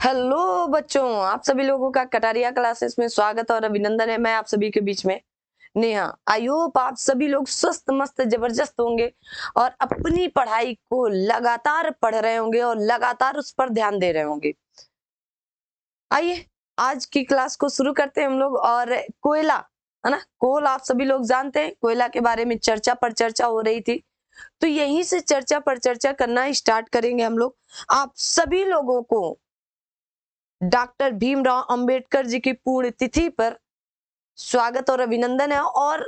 Hello बच्चों, आप सभी लोगों का कटारिया क्लासेस में स्वागत और अभिनंदन है। मैं आप सभी के बीच में नेहा। आई होप आप सभी लोग स्वस्थ मस्त जबरदस्त होंगे और अपनी पढ़ाई को लगातार पढ़ रहे होंगे और लगातार उस पर ध्यान दे रहे होंगे। आइए आज की क्लास को शुरू करते हैं हम लोग। और कोयला है ना, कोल आप सभी लोग जानते हैं, कोयला के बारे में चर्चा पर चर्चा हो रही थी, तो यहीं से चर्चा पर चर्चा करना स्टार्ट करेंगे हम लोग। आप सभी लोगों को डॉक्टर भीमराव अंबेडकर जी की पुण्य तिथि पर स्वागत और अभिनंदन है और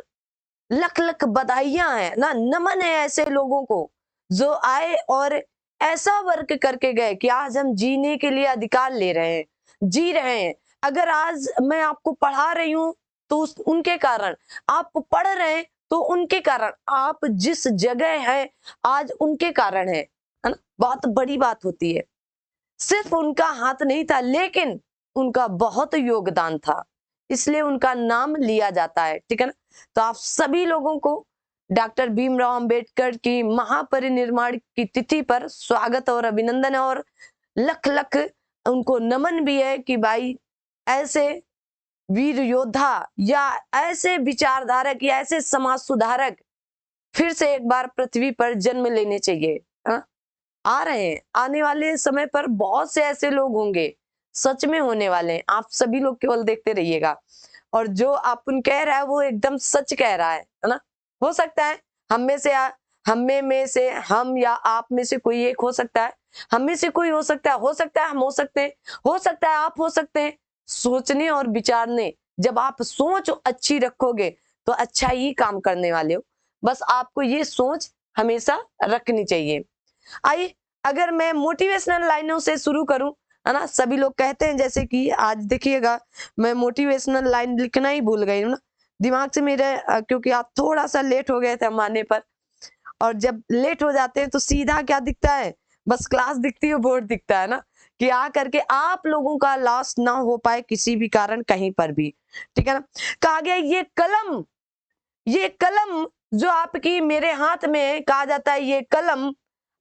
लख लख बधाइयां हैं ना, नमन है ऐसे लोगों को जो आए और ऐसा वर्क करके गए कि आज हम जीने के लिए अधिकार ले रहे हैं, जी रहे हैं। अगर आज मैं आपको पढ़ा रही हूं तो उनके कारण, आप पढ़ रहे हैं तो उनके कारण, आप जिस जगह हैं आज उनके कारण है ना। बहुत बड़ी बात होती है। सिर्फ उनका हाथ नहीं था लेकिन उनका बहुत योगदान था, इसलिए उनका नाम लिया जाता है, ठीक है ना। तो आप सभी लोगों को डॉक्टर भीमराव अंबेडकर की महापरिनिर्वाण की तिथि पर स्वागत और अभिनंदन है और लख लख उनको नमन भी है कि भाई ऐसे वीर योद्धा या ऐसे विचारधारक या ऐसे समाज सुधारक फिर से एक बार पृथ्वी पर जन्म लेने चाहिए। हाँ? आ रहे हैं, आने वाले समय पर बहुत से ऐसे लोग होंगे, सच में होने वाले हैं। आप सभी लोग केवल देखते रहिएगा और जो अपन कह रहा है वो एकदम सच कह रहा है ना। हो सकता है हम या आप में से कोई एक हो सकता है, हम में से कोई हो सकता है, हम हो सकते हैं, हो सकता है आप हो सकते हैं। सोचने और विचारने, जब आप सोच अच्छी रखोगे तो अच्छा ही काम करने वाले हो। बस आपको ये सोच हमेशा रखनी चाहिए। आइए अगर मैं मोटिवेशनल लाइनों से शुरू करूं, है ना। सभी लोग कहते हैं, जैसे कि आज देखिएगा मैं मोटिवेशनल लाइन लिखना ही भूल गई हूं ना, दिमाग से मेरे क्योंकि आप थोड़ा सा लेट हो गए थे हम आने पर। और जब लेट हो जाते हैं तो सीधा क्या दिखता है, बस क्लास दिखती है, बोर्ड दिखता है ना, कि आ करके आप लोगों का लॉस ना हो पाए किसी भी कारण कहीं पर भी, ठीक है ना। कहा गया ये कलम जो आपकी मेरे हाथ में है, कहा जाता है ये कलम,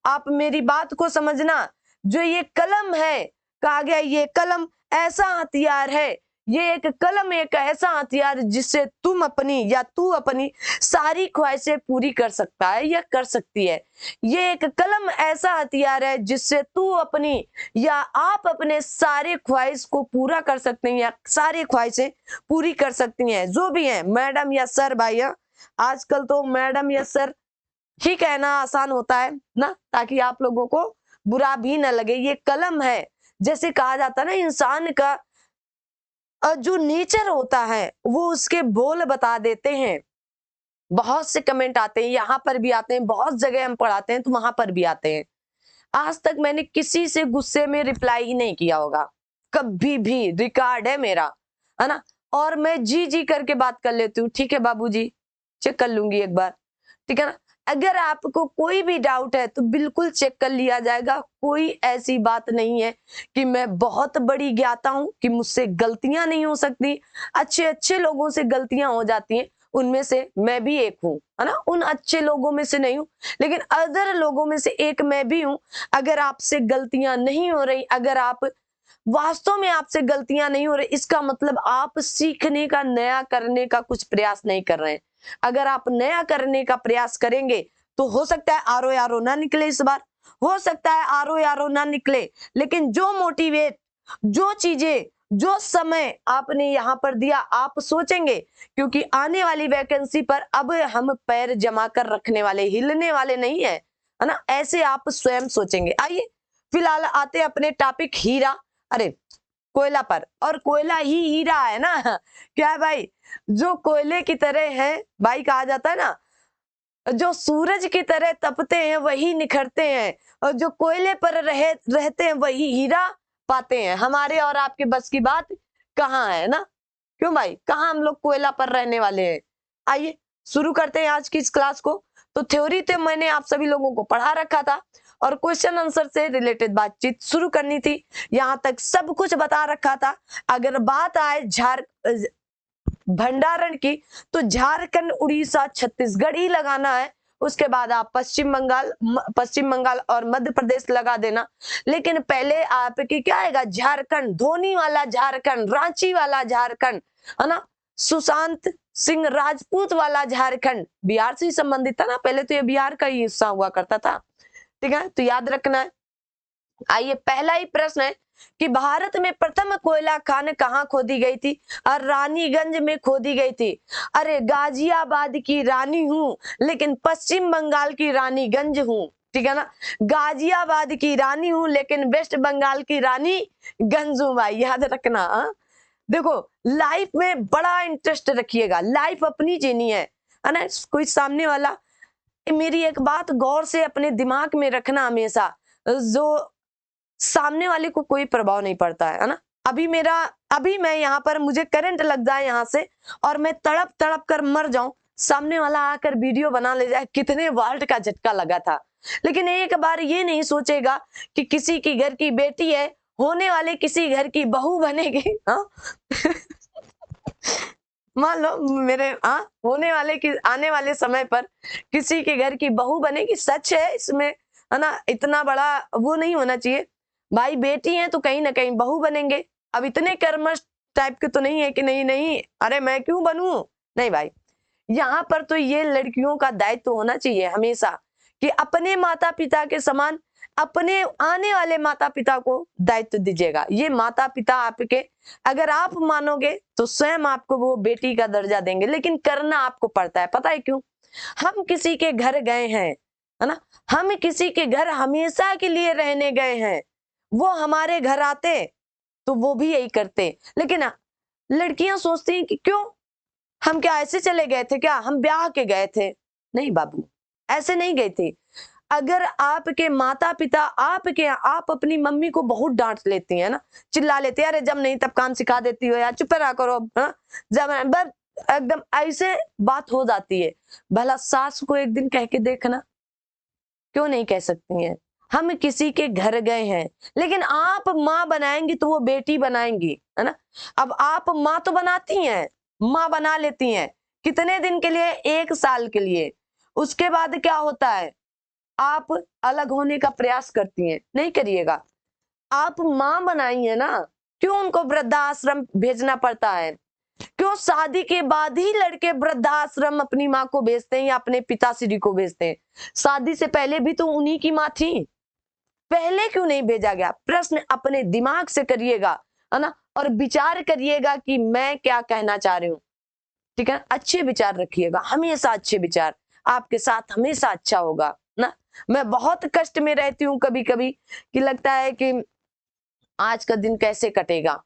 आप मेरी बात को समझना, जो ये कलम है, कहा गया ये कलम ऐसा हथियार है, ये एक कलम एक ऐसा हथियार जिससे तुम अपनी या तू अपनी सारी ख्वाहिशें पूरी कर सकता है या कर सकती है। ये एक कलम ऐसा हथियार है जिससे तू अपनी या आप अपने सारे ख्वाहिश को पूरा कर सकते हैं या सारी ख्वाहिशें पूरी कर सकती हैं। जो भी है मैडम या सर भाइया, आजकल तो मैडम या सर ही कहना आसान होता है ना, ताकि आप लोगों को बुरा भी ना लगे। ये कलम है, जैसे कहा जाता है ना, इंसान का जो नेचर होता है वो उसके बोल बता देते हैं। बहुत से कमेंट आते हैं, यहाँ पर भी आते हैं, बहुत जगह हम पढ़ाते हैं तो वहां पर भी आते हैं। आज तक मैंने किसी से गुस्से में रिप्लाई ही नहीं किया होगा, कभी भी, रिकॉर्ड है मेरा, है ना। और मैं जी जी करके बात कर लेती हूँ, ठीक है बाबूजी, चेक कर लूंगी एक बार, ठीक है ना। अगर आपको कोई भी डाउट है तो बिल्कुल चेक कर लिया जाएगा। कोई ऐसी बात नहीं है कि मैं बहुत बड़ी ज्ञाता हूं कि मुझसे गलतियां नहीं हो सकती। अच्छे अच्छे लोगों से गलतियां हो जाती हैं, उनमें से मैं भी एक हूं, है ना। उन अच्छे लोगों में से नहीं हूं लेकिन अदर लोगों में से एक मैं भी हूं। अगर आपसे गलतियां नहीं हो रही, अगर आप वास्तव में आपसे गलतियां नहीं हो रही, इसका मतलब आप सीखने का, नया करने का कुछ प्रयास नहीं कर रहे हैं। अगर आप नया करने का प्रयास करेंगे तो हो सकता है आरो यारो ना निकले इस बार, हो सकता है आरो यारो ना निकले, लेकिन जो मोटिवेट, जो चीजें, जो समय आपने यहाँ पर दिया, आप सोचेंगे, क्योंकि आने वाली वैकेंसी पर अब हम पैर जमा कर रखने वाले, हिलने वाले नहीं है ना। ऐसे आप स्वयं सोचेंगे। आइए फिलहाल आते अपने टॉपिक हीरा, अरे कोयला पर। और कोयला ही हीरा है ना, क्या है भाई, जो कोयले की तरह है भाई, कहा जाता है ना, जो सूरज की तरह तपते हैं वही निखरते हैं, और जो कोयले पर रहते हैं वही हीरा पाते हैं। हमारे और आपके बस की बात कहाँ है ना, क्यों भाई, कहाँ हम लोग कोयला पर रहने वाले हैं। आइए शुरू करते हैं आज की इस क्लास को। तो थ्योरी तो मैंने आप सभी लोगों को पढ़ा रखा था और क्वेश्चन आंसर से रिलेटेड बातचीत शुरू करनी थी, यहाँ तक सब कुछ बता रखा था। अगर बात आए भंडारण की, तो झारखंड, उड़ीसा, छत्तीसगढ़ ही लगाना है, उसके बाद आप पश्चिम बंगाल और मध्य प्रदेश लगा देना। लेकिन पहले आपकी क्या आएगा, झारखंड, धोनी वाला झारखंड, रांची वाला झारखंड, है ना, सुशांत सिंह राजपूत वाला झारखंड, बिहार से ही संबंधित था ना, पहले तो ये बिहार का ही हिस्सा हुआ करता था। ठीक है, तो याद रखना है। आइए, पहला ही प्रश्न है कि भारत में प्रथम कोयला खान कहाँ खोदी गई थी? और रानीगंज में खोदी गई थी। अरे गाजियाबाद की रानी हूं, लेकिन पश्चिम बंगाल की रानीगंज हूं। ठीक है ना, गाजियाबाद की रानी हूं, लेकिन वेस्ट बंगाल की रानी गंज हूं भाई, याद रखना। देखो, लाइफ में बड़ा इंटरेस्ट रखिएगा, लाइफ अपनी जीनी है ना। कोई सामने वाला, मेरी एक बात गौर से अपने दिमाग में रखना हमेशा, जो सामने वाले को कोई प्रभाव नहीं पड़ता है ना। अभी मैं यहाँ पर, मुझे करंट लग जाए यहाँ से और मैं तड़प तड़प कर मर जाऊं, सामने वाला आकर वीडियो बना ले जाए, कितने वाल्ट का झटका लगा था। लेकिन एक बार ये नहीं सोचेगा कि किसी की घर की बेटी है, होने वाले किसी घर की बहू बनेगी। हाँ मान लो मेरे होने वाले की आने वाले समय पर किसी के घर की बहू बनेगी, सच है इसमें, है ना। इतना बड़ा वो नहीं होना चाहिए भाई, बेटी है तो कहीं ना कहीं बहू बनेंगे। अब इतने कर्मठ टाइप के तो नहीं है कि नहीं नहीं अरे मैं क्यों बनूं, नहीं भाई। यहाँ पर तो ये लड़कियों का दायित्व होना चाहिए हमेशा कि अपने माता पिता के समान अपने आने वाले माता पिता को दायित्व दीजिएगा। ये माता पिता आपके, अगर आप मानोगे तो स्वयं आपको वो बेटी का दर्जा देंगे, लेकिन करना आपको पड़ता है। पता है क्यों? हम किसी के घर गए हैं, है ना, हम किसी के घर हमेशा के लिए रहने गए हैं, वो हमारे घर आते तो वो भी यही करते। लेकिन लड़कियां सोचती हैं कि क्यों, हम क्या ऐसे चले गए थे क्या, हम ब्याह के गए थे? नहीं बाबू, ऐसे नहीं गए थे। अगर आपके माता पिता आप अपनी मम्मी को बहुत डांट लेती है ना, चिल्ला लेते हैं, अरे जब नहीं तब काम सिखा देती हो यार, चुप रहा करो, जब एकदम ऐसे बात हो जाती है। भला सास को एक दिन कह के देखना, क्यों नहीं कह सकती हैं? हम किसी के घर गए हैं, लेकिन आप माँ बनाएंगी तो वो बेटी बनाएंगी, है ना। अब आप माँ तो बनाती हैं, माँ बना लेती हैं, कितने दिन के लिए? 1 साल के लिए। उसके बाद क्या होता है? आप अलग होने का प्रयास करती हैं, नहीं करिएगा। आप माँ बनाई है ना, क्यों उनको वृद्धाश्रम भेजना पड़ता है? क्यों शादी के बाद ही लड़के वृद्धाश्रम अपनी माँ को भेजते हैं या अपने पिताश्री को भेजते हैं? शादी से पहले भी तो उन्हीं की माँ थी, पहले क्यों नहीं भेजा गया? प्रश्न अपने दिमाग से करिएगा, है ना, और विचार करिएगा कि मैं क्या कहना चाह रही हूँ। ठीक है, अच्छे विचार रखिएगा, हमेशा अच्छे विचार, आपके साथ हमेशा अच्छा होगा ना। मैं बहुत कष्ट में रहती हूँ कभी कभी, कि लगता है कि आज का दिन कैसे कटेगा,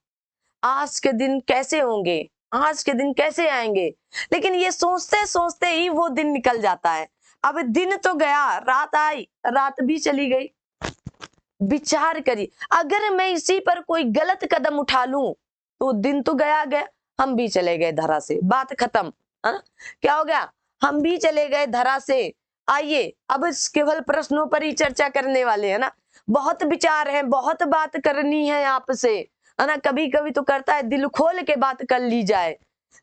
आज के दिन कैसे होंगे, आज के दिन कैसे आएंगे। लेकिन ये सोचते सोचते ही वो दिन निकल जाता है। अब दिन तो गया, रात आई, रात भी चली गई। विचार करिए, अगर मैं इसी पर कोई गलत कदम उठा लूं तो दिन तो गया गया, हम भी चले गए धरा से, बात खत्म, है ना। क्या हो गया? हम भी चले गए धरा से। आइए, अब केवल प्रश्नों पर ही चर्चा करने वाले हैं ना, बहुत विचार है, बहुत बात करनी है आपसे, है ना। कभी कभी तो करता है दिल खोल के बात कर ली जाए,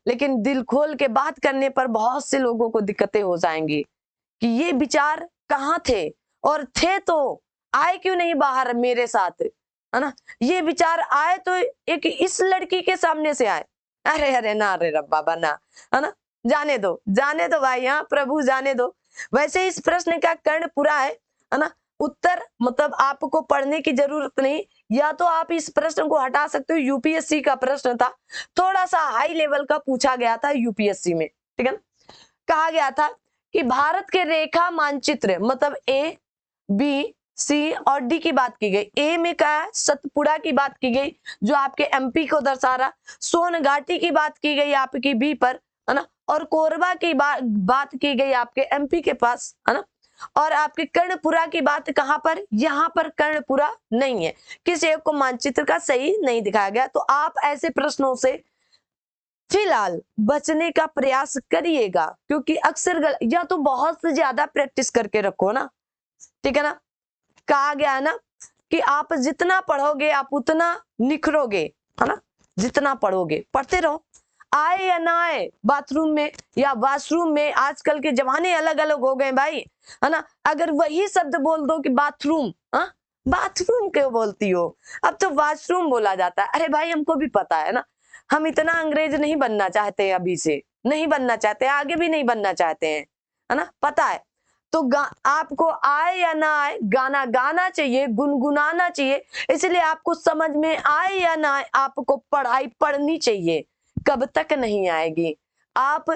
लेकिन दिल खोल के बात करने पर बहुत से लोगों को दिक्कतें हो जाएंगी कि ये विचार कहाँ थे, और थे तो आए क्यों नहीं बाहर मेरे साथ, है ना। ये विचार आए तो एक इस लड़की के सामने से आए, अरे अरे ना, अरे रब्बा बना, है ना। जाने दो भाई, हाँ प्रभु जाने दो। वैसे इस प्रश्न का कर्ण पूरा है ना। उत्तर मतलब आपको पढ़ने की जरूरत नहीं, या तो आप इस प्रश्न को हटा सकते हो, यूपीएससी का प्रश्न था, थोड़ा सा हाई लेवल का पूछा गया था यूपीएससी में। ठीक है, कहा गया था कि भारत के रेखा मानचित्र, मतलब ए बी सी और डी की बात की गई। ए में क्या है? सतपुड़ा की बात की गई जो आपके एमपी को दर्शा रहा, सोन घाटी की बात की गई आपकी बी पर, है ना, और कोरबा की बात की गई आपके एमपी के पास, है ना। और आपके कर्णपुरा की बात कहां पर? यहां पर कर्णपुरा नहीं है, किसी एक को मानचित्र का सही नहीं दिखाया गया। तो आप ऐसे प्रश्नों से फिलहाल बचने का प्रयास करिएगा, क्योंकि अक्सर या तो बहुत ज्यादा प्रैक्टिस करके रखो ना। ठीक है ना, कहा गया है ना कि आप जितना पढ़ोगे आप उतना निखरोगे, है ना। जितना पढ़ोगे, पढ़ते रहो, आए या ना आए बाथरूम में या वॉशरूम में, आजकल के जमाने अलग अलग हो गए भाई, है ना। अगर वही शब्द बोल दो कि बाथरूम, हाँ बाथरूम क्यों बोलती हो, अब तो वॉशरूम बोला जाता है। अरे भाई हमको भी पता है ना, हम इतना अंग्रेज नहीं बनना चाहते हैं, अभी से नहीं बनना चाहते, आगे भी नहीं बनना चाहते हैं, है ना, पता है। तो आपको आए या ना आए गाना गाना चाहिए, गुनगुनाना चाहिए, इसलिए आपको समझ में आए या ना आए आपको पढ़ाई पढ़नी चाहिए। कब तक नहीं आएगी, आप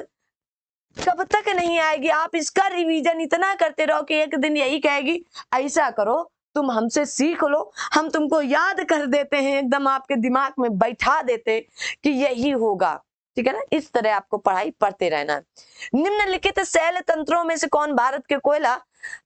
कब तक नहीं आएगी, आप इसका रिवीजन इतना करते रहो कि एक दिन यही कहेगी ऐसा करो, तुम हमसे सीख लो, हम तुमको याद कर देते हैं, एकदम आपके दिमाग में बैठा देते कि यही होगा, ठीक है ना। इस तरह आपको पढ़ाई पढ़ते रहना है। निम्नलिखित शैल तंत्रों में से कौन भारत के कोयला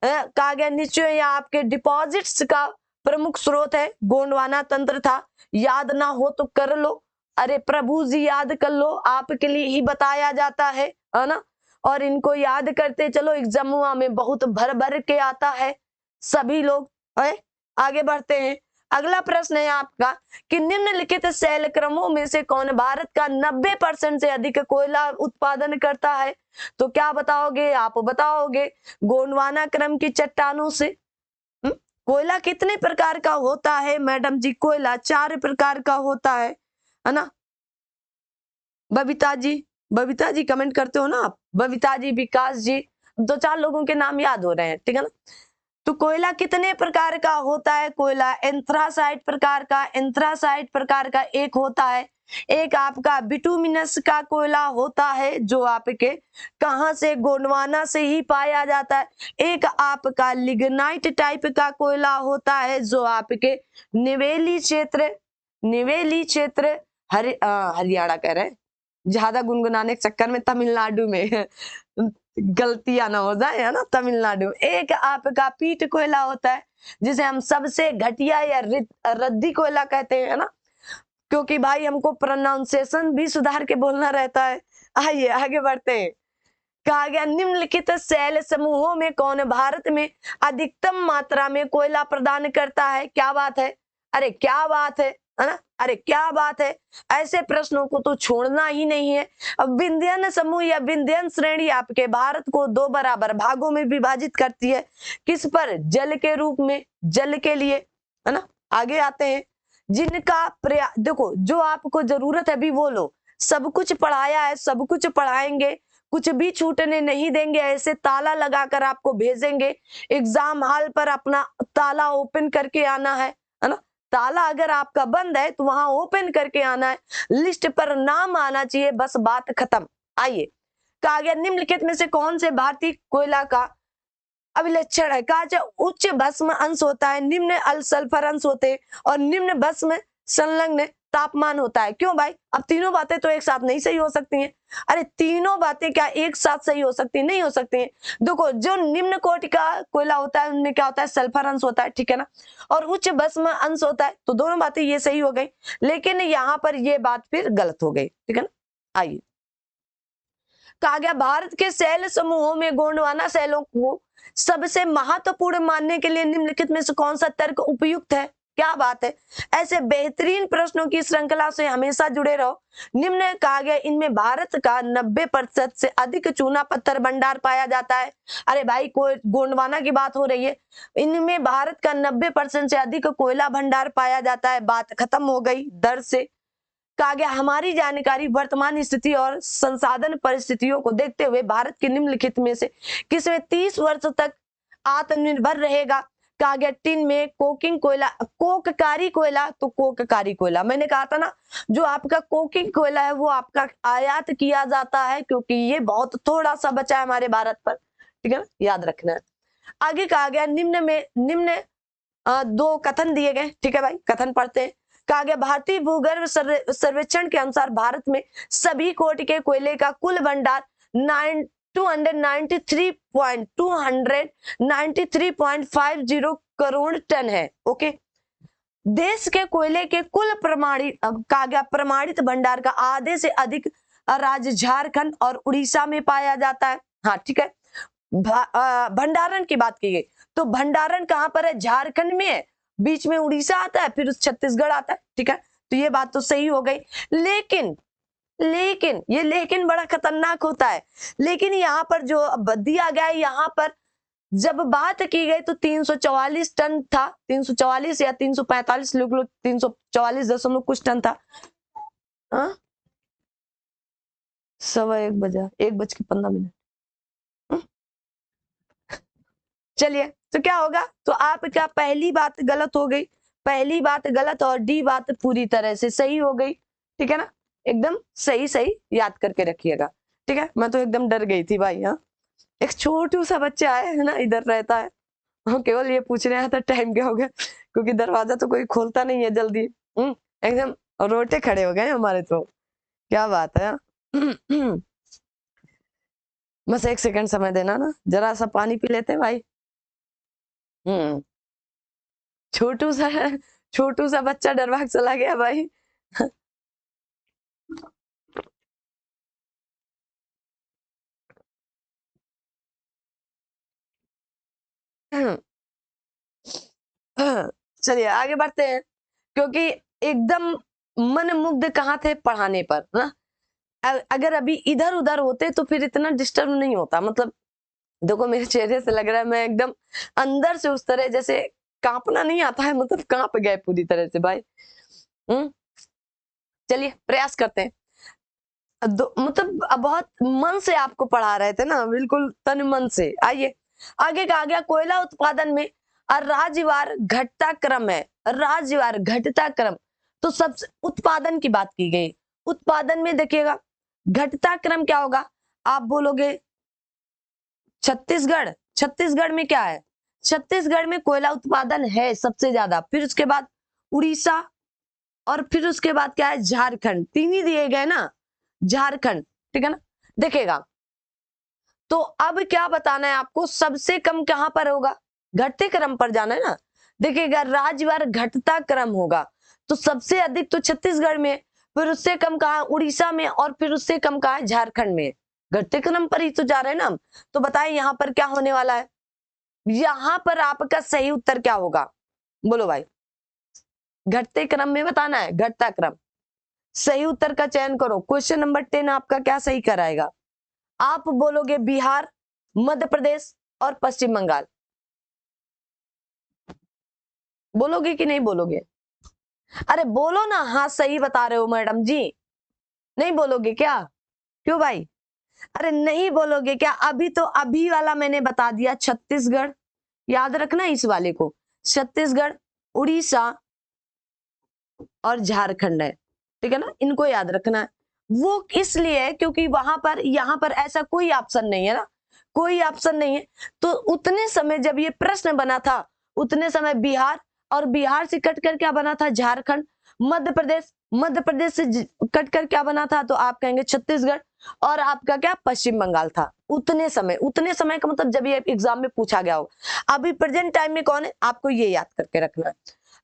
कहा गया निश्चय या आपके डिपॉजिट्स का प्रमुख स्रोत है। गोंडवाना तंत्र था, याद ना हो तो कर लो, अरे प्रभु जी याद कर लो, आपके लिए ही बताया जाता है ना। और इनको याद करते चलो, एग्जामुआ में बहुत भर भर के आता है, सभी लोग है। आगे बढ़ते हैं, अगला प्रश्न है आपका कि निम्नलिखित शैल क्रमों में से कौन भारत का 90% से अधिक कोयला उत्पादन करता है। तो क्या बताओगे, आप बताओगे गोंडवाना क्रम की चट्टानों से। कोयला कितने प्रकार का होता है मैडम जी, कोयला 4 प्रकार का होता है ना। बबीता जी कमेंट करते हो ना आप, बबीता जी, विकास जी, 2-4 लोगों के नाम याद हो रहे हैं, ठीक है ना। तो कोयला कितने प्रकार का होता है, कोयला एंथ्रासाइट प्रकार का एक होता है, एक आपका बिटुमिनस का कोयला होता है जो आपके कहां से, गोंडवाना से ही पाया जाता है। एक आपका लिग्नाइट टाइप का कोयला होता है जो आपके निवेली क्षेत्र हरियाणा कह रहे हैं, ज्यादा गुनगुनाने के चक्कर में तमिलनाडु में गलतियां ना हो जाए, है ना। तमिलनाडु एक आपका पीट कोयला होता है जिसे हम सबसे घटिया या रद्दी कोयला कहते हैं, है ना, क्योंकि भाई हमको प्रोनाउंसिएशन भी सुधार के बोलना रहता है। आइए आगे बढ़ते हैं, कहा गया निम्नलिखित शैल समूहों में कौन भारत में अधिकतम मात्रा में कोयला प्रदान करता है। क्या बात है, अरे क्या बात है ना, अरे क्या बात है, ऐसे प्रश्नों को तो छोड़ना ही नहीं है। अब विंध्यन समूह या विंध्यन श्रेणी आपके भारत को 2 बराबर भागों में विभाजित करती है, किस पर, जल के रूप में, जल के लिए, है ना। आगे आते हैं, जिनका देखो जो आपको जरूरत है अभी वो लो, सब कुछ पढ़ाया है, सब कुछ पढ़ाएंगे, कुछ भी छूटने नहीं देंगे, ऐसे ताला लगाकर आपको भेजेंगे, एग्जाम हॉल पर अपना ताला ओपन करके आना है ना। ताला अगर आपका बंद है तो वहां ओपन करके आना है, लिस्ट पर नाम आना चाहिए, बस बात खत्म। आइए, कहा गया निम्नलिखित में से कौन से भारतीय कोयला का अभिलक्षण है। कहा उच्च भस्म अंश होता है, निम्न सल्फर अंश होते हैं और निम्न भस्म संलग्न तापमान होता है। क्यों भाई, अब तीनों बातें तो एक साथ नहीं सही हो सकती हैं। अरे तीनों बातें क्या एक साथ सही हो सकती, नहीं हो सकती हैं। देखो जो निम्न कोटि का कोयला होता है उनमें क्या होता है, सल्फर अंश होता है, ठीक है ना, और उच्च भस्म अंश होता है, तो दोनों बातें ये सही हो गई, लेकिन यहाँ पर ये बात फिर गलत हो गई, ठीक है ना। आइए, कहा गया भारत के शैल समूहों में गोंडवाना शैलों को सबसे महत्वपूर्ण मानने के लिए निम्नलिखित में से कौन सा तर्क उपयुक्त है। क्या बात है, ऐसे बेहतरीन प्रश्नों की श्रृंखला से हमेशा जुड़े रहो। निम्न कहा गया इनमें भारत का 90% से अधिक चूना पत्थर भंडार पाया जाता है। अरे भाई कोई गोंडवाना की बात हो रही है, इनमें भारत का 90% से अधिक कोयला भंडार पाया जाता है, बात खत्म हो गई दर से। कहा गया हमारी जानकारी वर्तमान स्थिति और संसाधन परिस्थितियों को देखते हुए भारत के निम्नलिखित में से किसमें 30 वर्ष तक आत्मनिर्भर रहेगा। कहा गया टिन में कोकिंग कोयला, कोककारी कोयला, तो कोककारी कोयला मैंने कहा था ना, जो आपका कोकिंग कोयला है वो आपका आयात किया जाता है, क्योंकि ये बहुत थोड़ा सा बचा है हमारे भारत पर, ठीक है ना, याद रखना है। आगे कहा गया निम्न 2 कथन दिए गए, ठीक है भाई, कथन पढ़ते हैं। कहा गया भारतीय भूगर्भ सर्वेक्षण के अनुसार भारत में सभी कोटि के कोयले का कुल भंडार 293.50 करोड़ टन है। ओके, देश के कोयले के कुल प्रमाणित भंडार का आधे से अधिक राज्य झारखंड और उड़ीसा में पाया जाता है। हाँ ठीक है, भंडारण की बात की गई तो भंडारण कहां पर है, झारखंड में है, बीच में उड़ीसा आता है, फिर छत्तीसगढ़ आता है, ठीक है, तो ये बात तो सही हो गई। लेकिन लेकिन ये लेकिन बड़ा खतरनाक होता है। लेकिन यहाँ पर जो दिया गया है, यहाँ पर जब बात की गई तो 344 टन था, 344 या 345 लोग 344 दशमलव कुछ टन था। हाँ, 1:15 1:15। चलिए, तो क्या होगा, तो आपका पहली बात गलत हो गई, पहली बात गलत और डी बात पूरी तरह से सही हो गई। ठीक है ना, एकदम सही सही याद करके रखिएगा। ठीक है, मैं तो एकदम डर गई थी भाई। हाँ, एक छोटू सा बच्चा है ना, इधर रहता है, हाँ, केवल ये पूछ रहा था टाइम क्या हो गया, क्योंकि दरवाजा तो कोई खोलता नहीं है जल्दी। एकदम रोटे खड़े हो गए हमारे तो, क्या बात है। बस 1 सेकंड समय देना ना, जरा सा पानी पी लेते हैं भाई। छोटू सा छोटू सा बच्चा डरवाक चला गया भाई। चलिए आगे बढ़ते हैं, क्योंकि एकदम मन मुग्ध कहाँ थे, पढ़ाने पर ना। अगर अभी इधर उधर होते तो फिर इतना डिस्टर्ब नहीं होता। मतलब देखो मेरे चेहरे से लग रहा है मैं एकदम अंदर से उस तरह जैसे कांपना नहीं आता है, मतलब कांप गए पूरी तरह से भाई। चलिए प्रयास करते हैं। मतलब बहुत मन से आपको पढ़ा रहे थे ना, बिल्कुल तन मन से। आइए आगे का आ गया, कोयला उत्पादन में राज्यवार घटता क्रम है, राज्यवार घटता क्रम। तो सबसे उत्पादन की बात की गई, उत्पादन में देखिएगा घटता क्रम क्या होगा, आप बोलोगे छत्तीसगढ़। छत्तीसगढ़ में क्या है, छत्तीसगढ़ में कोयला उत्पादन है सबसे ज्यादा, फिर उसके बाद उड़ीसा, और फिर उसके बाद क्या है, झारखंड। तीन ही दिए गए ना, झारखंड। ठीक है ना, देखिएगा तो अब क्या बताना है आपको, सबसे कम कहां पर होगा, घटते क्रम पर जाना है ना। देखिएगा राज्यवार घटता क्रम होगा, तो सबसे अधिक तो छत्तीसगढ़ में, फिर उससे कम कहा उड़ीसा में, और फिर उससे कम कहा झारखंड में। घटते क्रम पर ही तो जा रहे हैं ना हम। तो बताइए यहाँ पर क्या होने वाला है, यहाँ पर आपका सही उत्तर क्या होगा, बोलो भाई। घटते क्रम में बताना है, घटता क्रम। सही उत्तर का चयन करो। क्वेश्चन नंबर 10 आपका क्या सही कराएगा, आप बोलोगे बिहार, मध्य प्रदेश और पश्चिम बंगाल। बोलोगे कि नहीं बोलोगे, अरे बोलो ना, हाँ सही बता रहे हो मैडम जी। नहीं बोलोगे क्या, क्यों भाई, अरे नहीं बोलोगे क्या। अभी तो अभी वाला मैंने बता दिया, छत्तीसगढ़, याद रखना इस वाले को, छत्तीसगढ़, उड़ीसा और झारखंड है। ठीक है ना, इनको याद रखना है। वो इसलिए है क्योंकि वहां पर, यहाँ पर ऐसा कोई ऑप्शन नहीं है ना, कोई ऑप्शन नहीं है। तो उतने समय जब ये प्रश्न बना था, उतने समय बिहार, और बिहार से कटकर क्या बना था, झारखंड। मध्य प्रदेश, मध्य प्रदेश से कटकर क्या बना था, तो आप कहेंगे छत्तीसगढ़, और आपका क्या, पश्चिम बंगाल था। उतने समय, उतने समय का मतलब जब ये एग्जाम में पूछा गया हो। अभी प्रेजेंट टाइम में कौन है, आपको ये याद करके रखना है।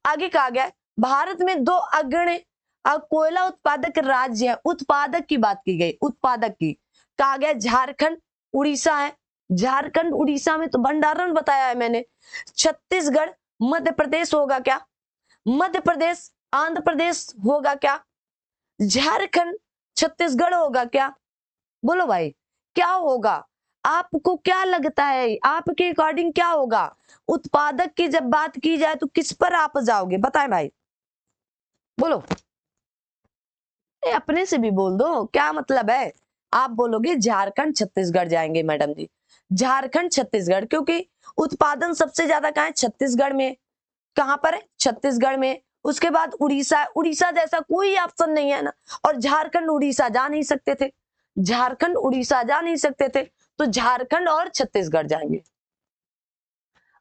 आगे कहा गया है, भारत में 2 अग्रणी कोयला उत्पादक राज्य है। उत्पादक की बात की गई, उत्पादक की, कहा गया झारखंड, उड़ीसा है। झारखंड उड़ीसा में तो भंडारण बताया है मैंने। छत्तीसगढ़, मध्य प्रदेश होगा क्या, मध्य प्रदेश, आंध्र प्रदेश होगा क्या, झारखंड, छत्तीसगढ़ होगा क्या, बोलो भाई क्या होगा। आपको क्या लगता है, आपके अकॉर्डिंग क्या होगा। उत्पादक की जब बात की जाए तो किस पर आप जाओगे, बताएं भाई, बोलो। अपने से भी बोल दो, क्या मतलब है। आप बोलोगे झारखंड छत्तीसगढ़ जाएंगे मैडम जी, झारखंड छत्तीसगढ़, क्योंकि उत्पादन सबसे ज्यादा कहाँ है, छत्तीसगढ़ में। कहां पर है, छत्तीसगढ़ में। उसके बाद उड़ीसा, उड़ीसा जैसा कोई ऑप्शन नहीं है ना, और झारखंड उड़ीसा जा नहीं सकते थे, झारखंड उड़ीसा जा नहीं सकते थे, तो झारखंड और छत्तीसगढ़ जाएंगे।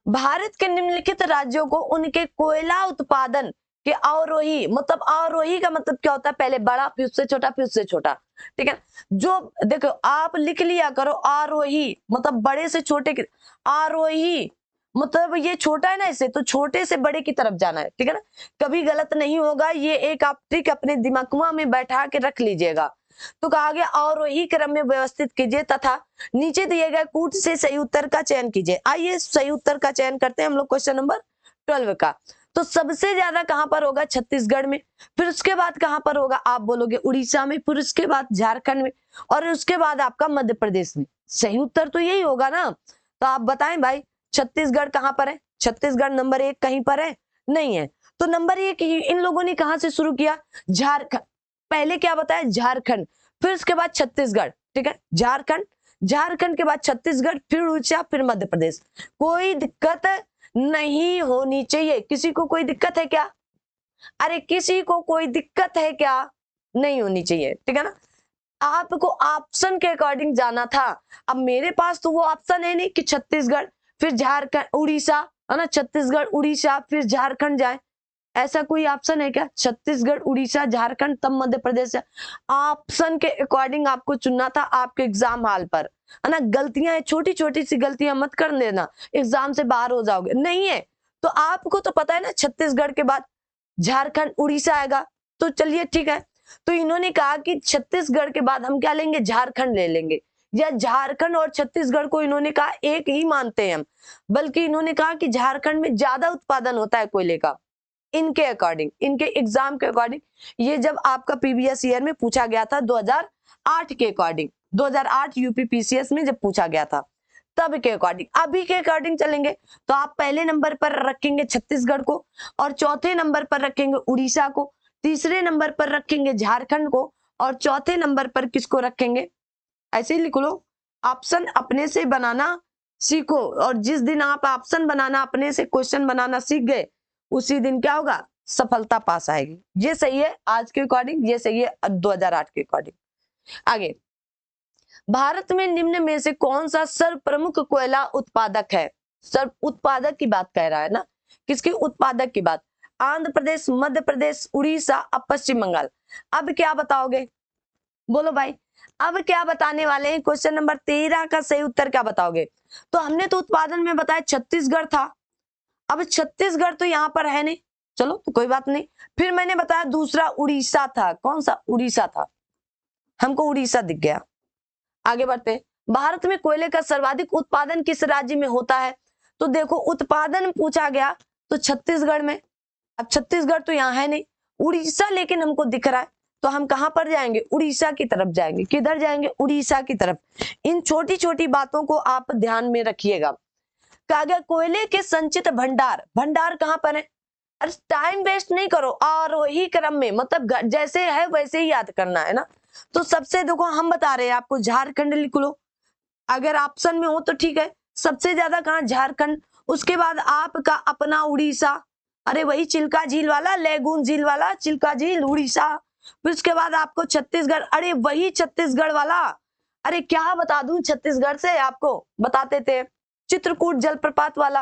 भारत के निम्नलिखित राज्यों को उनके कोयला उत्पादन के अवरोही, मतलब अवरोही का मतलब क्या होता है, पहले बड़ा फिर उससे छोटा फिर उससे छोटा। ठीक है, जो देखो आप लिख लिया करो, आरोही मतलब बड़े से छोटे की, आरोही मतलब ये छोटा है ना, इसे तो छोटे से बड़े की तरफ जाना है। ठीक है ना, कभी गलत नहीं होगा, ये एक आप ट्रिक अपने दिमाग में बैठा के रख लीजिएगा। तो कहा गया अवरोही क्रम में व्यवस्थित कीजिए तथा नीचे दिए गए कूट से सही उत्तर का चयन कीजिए। आइए सही उत्तर का चयन करते हैं हम लोग क्वेश्चन नंबर 12 का। तो सबसे ज्यादा कहां पर होगा? छत्तीसगढ़ में। फिर उसके बाद कहां पर होगा? आप बोलोगे उड़ीसा में, फिर उसके बाद झारखंड में, और उसके बाद आपका मध्य प्रदेश में। सही उत्तर तो यही होगा ना। तो आप बताएं भाई, छत्तीसगढ़ कहां पर है? छत्तीसगढ़ नंबर 1 कहीं पर है? नहीं है। तो नंबर 1 इन लोगों ने कहां से शुरू किया? झारखंड। पहले क्या बताया? झारखंड, फिर उसके बाद छत्तीसगढ़, ठीक है, झारखंड, झारखंड के बाद छत्तीसगढ़, फिर उड़ीसा, फिर मध्य प्रदेश। कोई दिक्कत नहीं होनी चाहिए। किसी को कोई दिक्कत है क्या? अरे किसी को कोई दिक्कत है क्या? नहीं होनी चाहिए, ठीक है ना। आपको ऑप्शन के अकॉर्डिंग जाना था। अब मेरे पास तो वो ऑप्शन है नहीं कि छत्तीसगढ़ फिर झारखंड उड़ीसा, है ना, छत्तीसगढ़ उड़ीसा फिर झारखंड जाए। ऐसा कोई ऑप्शन है क्या? छत्तीसगढ़ उड़ीसा झारखंड तब मध्य प्रदेश है। ऑप्शन के अकॉर्डिंग आपको चुनना था आपके एग्जाम हॉल पर, है ना। गलतियां है, छोटी छोटी सी गलतियां मत कर देना, एग्जाम से बाहर हो जाओगे। नहीं है तो आपको तो पता है ना, छत्तीसगढ़ के बाद झारखंड उड़ीसा आएगा। तो चलिए ठीक है। तो इन्होंने कहा कि छत्तीसगढ़ के बाद हम क्या लेंगे? झारखंड ले लेंगे, या झारखंड और छत्तीसगढ़ को इन्होंने कहा एक ही मानते हैं हम, बल्कि इन्होंने कहा कि झारखंड में ज्यादा उत्पादन होता है कोयले का। इनके अकॉर्डिंग, इनके एग्जाम के अकॉर्डिंग, ये जब आपका प्रीवियस ईयर में पूछा गया था 2008 के अकॉर्डिंग, 2008 यूपी पीसीएस में जब पूछा गया था तब के अकॉर्डिंग। अभी के अकॉर्डिंग चलेंगे तो आप पहले नंबर पर रखेंगे छत्तीसगढ़ को, और चौथे नंबर पर रखेंगे उड़ीसा को, तीसरे नंबर पर रखेंगे झारखंड को, और चौथे नंबर पर किसको रखेंगे? ऐसे ही लिख लो। ऑप्शन अपने से बनाना सीखो, और जिस दिन आप ऑप्शन बनाना, अपने से क्वेश्चन बनाना सीख गए, उसी दिन क्या होगा? सफलता पास आएगी। ये सही है आज के अकॉर्डिंग, ये सही है 2008 के अकॉर्डिंग। आगे, भारत में निम्न में से कौन सा सर्व प्रमुख कोयला उत्पादक है? सर्व उत्पादक की बात कह रहा है ना, किसकी उत्पादक की बात? आंध्र प्रदेश, मध्य प्रदेश, उड़ीसा, अब पश्चिम बंगाल। अब क्या बताओगे? बोलो भाई, अब क्या बताने वाले हैं? क्वेश्चन नंबर 13 का सही उत्तर क्या बताओगे? तो हमने तो उत्पादन में बताया छत्तीसगढ़ था। अब छत्तीसगढ़ तो यहां पर है नहीं, चलो तो कोई बात नहीं। फिर मैंने बताया दूसरा उड़ीसा था। कौन सा? उड़ीसा था, हमको उड़ीसा दिख गया। आगे बढ़ते, भारत में कोयले का सर्वाधिक उत्पादन किस राज्य में होता है? तो देखो, उत्पादन पूछा गया तो छत्तीसगढ़ में। अब छत्तीसगढ़ तो यहाँ है नहीं, उड़ीसा लेकिन हमको दिख रहा है, तो हम कहां पर जाएंगे? उड़ीसा की तरफ जाएंगे। किधर जाएंगे? उड़ीसा की तरफ। इन छोटी छोटी बातों को आप ध्यान में रखिएगा। कहा गया कोयले के संचित भंडार, भंडार कहां पर है? अरे टाइम वेस्ट नहीं करो, और वही क्रम में, मतलब जैसे है वैसे ही याद करना है ना। तो सबसे देखो, हम बता रहे हैं आपको झारखंड लिख लो, अगर ऑप्शन में हो तो ठीक है। सबसे ज्यादा कहां? झारखंड। उसके बाद आपका अपना उड़ीसा, अरे वही चिल्का झील वाला, लेगून झील वाला चिल्का झील उड़ीसा। फिर उसके बाद आपको छत्तीसगढ़, अरे वही छत्तीसगढ़ वाला, अरे क्या बता दूं, छत्तीसगढ़ से आपको बताते थे, चित्रकूट जलप्रपात वाला,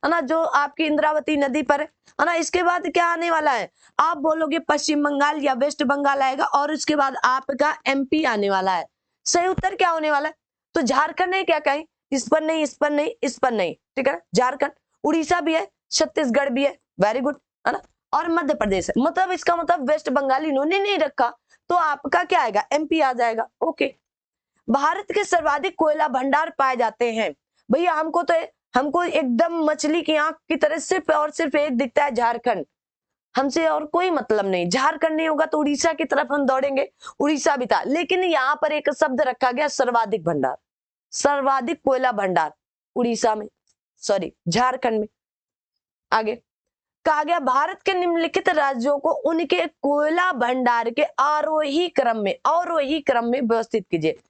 है ना, जो आपकी इंद्रावती नदी पर है ना। इसके बाद क्या आने वाला है? आप बोलोगे पश्चिम बंगाल या वेस्ट बंगाल आएगा, और उसके बाद आपका एमपी आने वाला है। सही उत्तर क्या होने वाला है? तो झारखंड है क्या? कहीं इस पर नहीं, इस पर नहीं, इस पर नहीं, ठीक है ना। झारखंड, उड़ीसा भी है, छत्तीसगढ़ भी है, वेरी गुड, है ना, और मध्य प्रदेश है। मतलब इसका मतलब वेस्ट बंगाल इन्होंने नहीं रखा, तो आपका क्या आएगा? एमपी आ जाएगा। ओके। भारत के सर्वाधिक कोयला भंडार पाए जाते हैं। भैया हमको एकदम मछली की आंख की तरह सिर्फ और सिर्फ एक दिखता है, झारखंड। हमसे और कोई मतलब नहीं। झारखंड नहीं होगा तो उड़ीसा की तरफ हम दौड़ेंगे। उड़ीसा भी था, लेकिन यहाँ पर एक शब्द रखा गया, सर्वाधिक भंडार, सर्वाधिक कोयला भंडार उड़ीसा में, सॉरी झारखंड में। आगे कहा गया भारत के निम्नलिखित राज्यों को उनके कोयला भंडार के आरोही क्रम में व्यवस्थित कीजिए।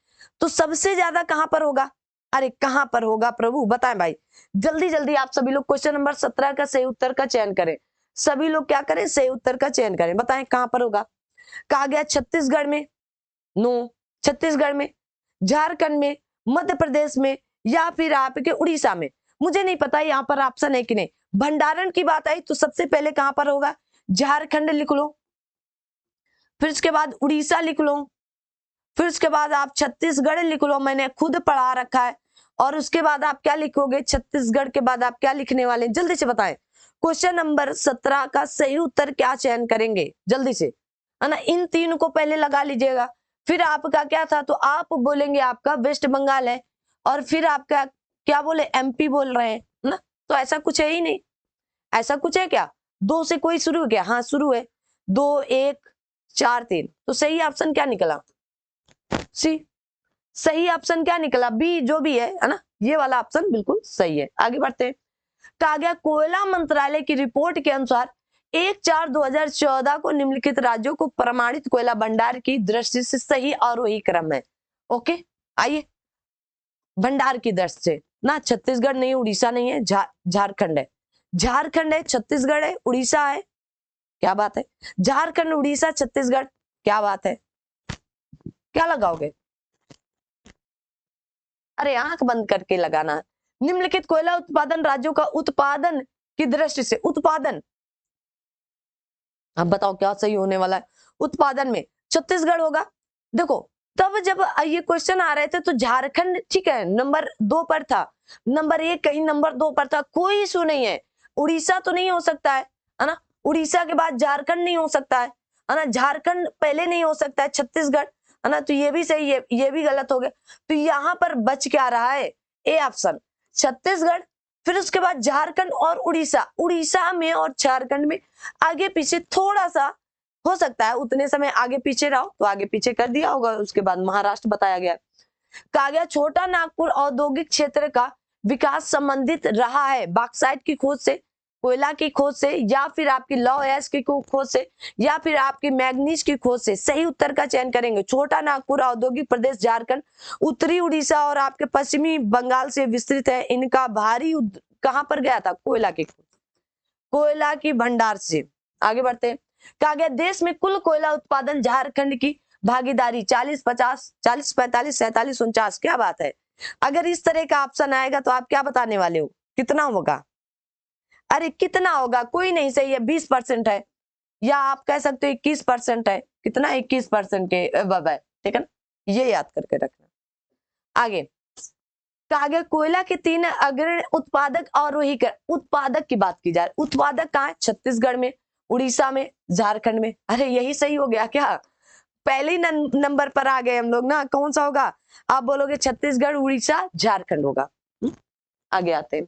तो सबसे ज्यादा कहां पर होगा? अरे कहां पर होगा प्रभु, बताएं भाई। जल्दी जल्दी आप सभी लोग क्वेश्चन नंबर 17 का सही उत्तर का चयन करें। सभी लोग क्या करें? सही उत्तर का चयन करें। बताएं कहां पर होगा? कहा गया छत्तीसगढ़ में, नो, छत्तीसगढ़ में, झारखंड में, मध्य प्रदेश में, या फिर आपके उड़ीसा में। मुझे नहीं पता यहाँ पर ऑप्शन है कि नहीं। भंडारण की बात आई तो सबसे पहले कहां पर होगा? झारखंड लिख लो, फिर उसके बाद उड़ीसा लिख लो, फिर उसके बाद आप छत्तीसगढ़ लिख लो, मैंने खुद पढ़ा रखा है। और उसके बाद आप क्या लिखोगे? छत्तीसगढ़ के बाद आप क्या लिखने वाले? जल्दी से बताएं। क्वेश्चन नंबर 17 का सही उत्तर क्या चयन करेंगे? जल्दी से, है ना। इन तीन को पहले लगा लीजिएगा। फिर आपका क्या था? तो आप बोलेंगे आपका वेस्ट बंगाल है, और फिर आपका क्या बोले? एमपी बोल रहे हैं ना। तो ऐसा कुछ है ही नहीं, ऐसा कुछ है क्या? 2 से कोई शुरू क्या? हाँ शुरू है, 2 1 4 3। तो सही ऑप्शन क्या निकला? सी। सही ऑप्शन क्या निकला? बी, जो भी है ना, ये वाला ऑप्शन बिल्कुल सही है। आगे बढ़ते हैं। कहा गया कोयला मंत्रालय की रिपोर्ट के अनुसार 1/4/2014 को निम्नलिखित राज्यों को प्रमाणित कोयला भंडार की दृष्टि से सही आरोही क्रम है। ओके, आइए भंडार की दृष्टि से ना, छत्तीसगढ़ नहीं, उड़ीसा नहीं है, झारखंड है, झारखंड है, छत्तीसगढ़ है, उड़ीसा है, क्या बात है, झारखंड, उड़ीसा, छत्तीसगढ़, क्या बात है, क्या लगाओगे? अरे आंख बंद करके लगाना है। निम्नलिखित कोयला उत्पादन राज्यों का उत्पादन की दृष्टि से, उत्पादन, अब बताओ क्या सही होने वाला है? उत्पादन में छत्तीसगढ़ होगा। देखो तब जब ये क्वेश्चन आ रहे थे तो झारखंड ठीक है नंबर 2 पर था, नंबर 1 कहीं नंबर 2 पर था, कोई इशू नहीं है। उड़ीसा तो नहीं हो सकता है ना, उड़ीसा के बाद झारखंड नहीं हो सकता है ना, झारखंड पहले नहीं हो सकता है, छत्तीसगढ़ है ना, तो ये भी सही है, ये भी गलत हो गया। तो यहाँ पर बच क्या रहा है? ए ऑप्शन, छत्तीसगढ़, फिर उसके बाद झारखंड और उड़ीसा। उड़ीसा में और झारखंड में आगे पीछे थोड़ा सा हो सकता है, उतने समय आगे पीछे रहो तो आगे पीछे कर दिया होगा। उसके बाद महाराष्ट्र बताया गया। कहा गया छोटा नागपुर औद्योगिक क्षेत्र का विकास संबंधित रहा है बॉक्साइट की खोज से, कोयला की खोज से, या फिर आपकी लौह अयस्क की खोज से, या फिर आपकी मैग्नीज की खोज से। सही उत्तर का चयन करेंगे। छोटा नागपुर औद्योगिक प्रदेश झारखंड, उत्तरी उड़ीसा और आपके पश्चिमी बंगाल से विस्तृत है। इनका भारी कहां पर गया था? कोयला की खोज, कोयला की भंडार से। आगे बढ़ते हैं। कहा गया देश में कुल कोयला उत्पादन झारखंड की भागीदारी 40 50 40 45 47 49। क्या बात है? अगर इस तरह का ऑप्शन आएगा तो आप क्या बताने वाले हो? कितना होगा? अरे कितना होगा? कोई नहीं सही है, 20% है, या आप कह सकते हो 21% है। कितना? 21% के अब है, ठीक है ना, ये याद करके रखना। आगे कहा गया कोयला के 3 अग्रणी उत्पादक और वही उत्पादक की बात की जाए, उत्पादक कहाँ है? छत्तीसगढ़ में, उड़ीसा में, झारखंड में। अरे यही सही हो गया क्या? पहले ही नंबर पर आ गए हम लोग ना। कौन सा होगा? आप बोलोगे छत्तीसगढ़, उड़ीसा, झारखंड होगा। आगे आते हैं।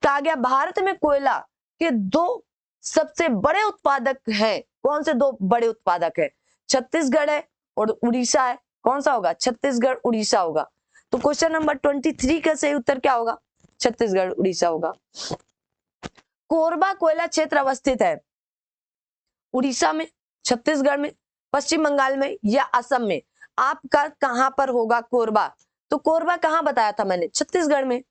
कहा गया भारत में कोयला के 2 सबसे बड़े उत्पादक हैं। कौन से 2 बड़े उत्पादक है? छत्तीसगढ़ है और उड़ीसा है। कौन सा होगा? छत्तीसगढ़, उड़ीसा होगा। तो क्वेश्चन नंबर 23 का सही उत्तर क्या होगा? छत्तीसगढ़, उड़ीसा होगा। कोरबा कोयला क्षेत्र अवस्थित है उड़ीसा में, छत्तीसगढ़ में, पश्चिम बंगाल में, या असम में। आपका कहां पर होगा कोरबा? तो कोरबा कहां बताया था मैंने? छत्तीसगढ़ में।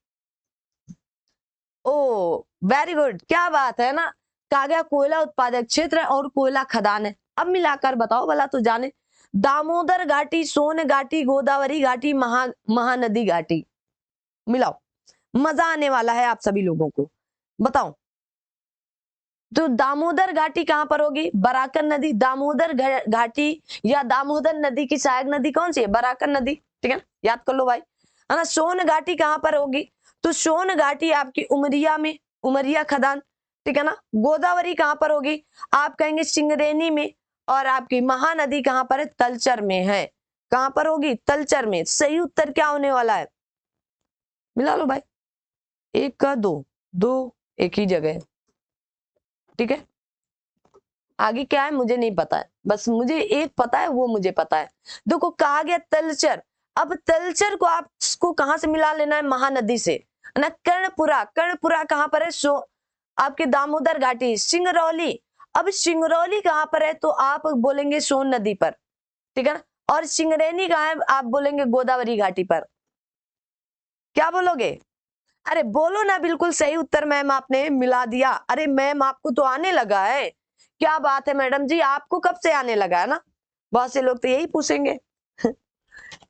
ओ वेरी गुड, क्या बात है ना। कहा गया कोयला उत्पादक क्षेत्र और कोयला खदान है। अब मिलाकर बताओ भला तो जाने। दामोदर घाटी, सोन घाटी, गोदावरी घाटी, महानदी घाटी, मिलाओ, मजा आने वाला है आप सभी लोगों को। बताओ तो दामोदर घाटी कहां पर होगी? बराकर नदी। दामोदर घाटी या दामोदर नदी की सहायक नदी कौन सी है? बराकर नदी, ठीक है ना, याद कर लो भाई, है ना। सोन घाटी कहां पर होगी? तो सोन घाटी आपकी उमरिया में, उमरिया खदान, ठीक है ना। गोदावरी कहां पर होगी? आप कहेंगे सिंगरेनी में। और आपकी महानदी कहां पर है? तलचर में है। कहां पर होगी? तलचर में। सही उत्तर क्या होने वाला है? मिला लो भाई, 1 का 2, 2 एक ही जगह है, ठीक है। आगे क्या है मुझे नहीं पता है, बस मुझे एक पता है, वो मुझे पता है। देखो कहा गया तलचर। अब तलचर को आपको कहां से मिला लेना है? महानदी से, है ना। कर्णपुरा, कर्णपुरा कहां पर है? आपके दामोदर घाटी। सिंगरौली, अब सिंगरौली कहां पर है? तो आप बोलेंगे सोन नदी पर, ठीक है ना। और सिंगरेनी कहां है? आप बोलेंगे गोदावरी घाटी पर। क्या बोलोगे? अरे बोलो ना, बिल्कुल सही उत्तर मैम आपने मिला दिया। अरे मैम आपको तो आने लगा है, क्या बात है मैडम जी, आपको कब से आने लगा है ना। बहुत से लोग तो यही पूछेंगे।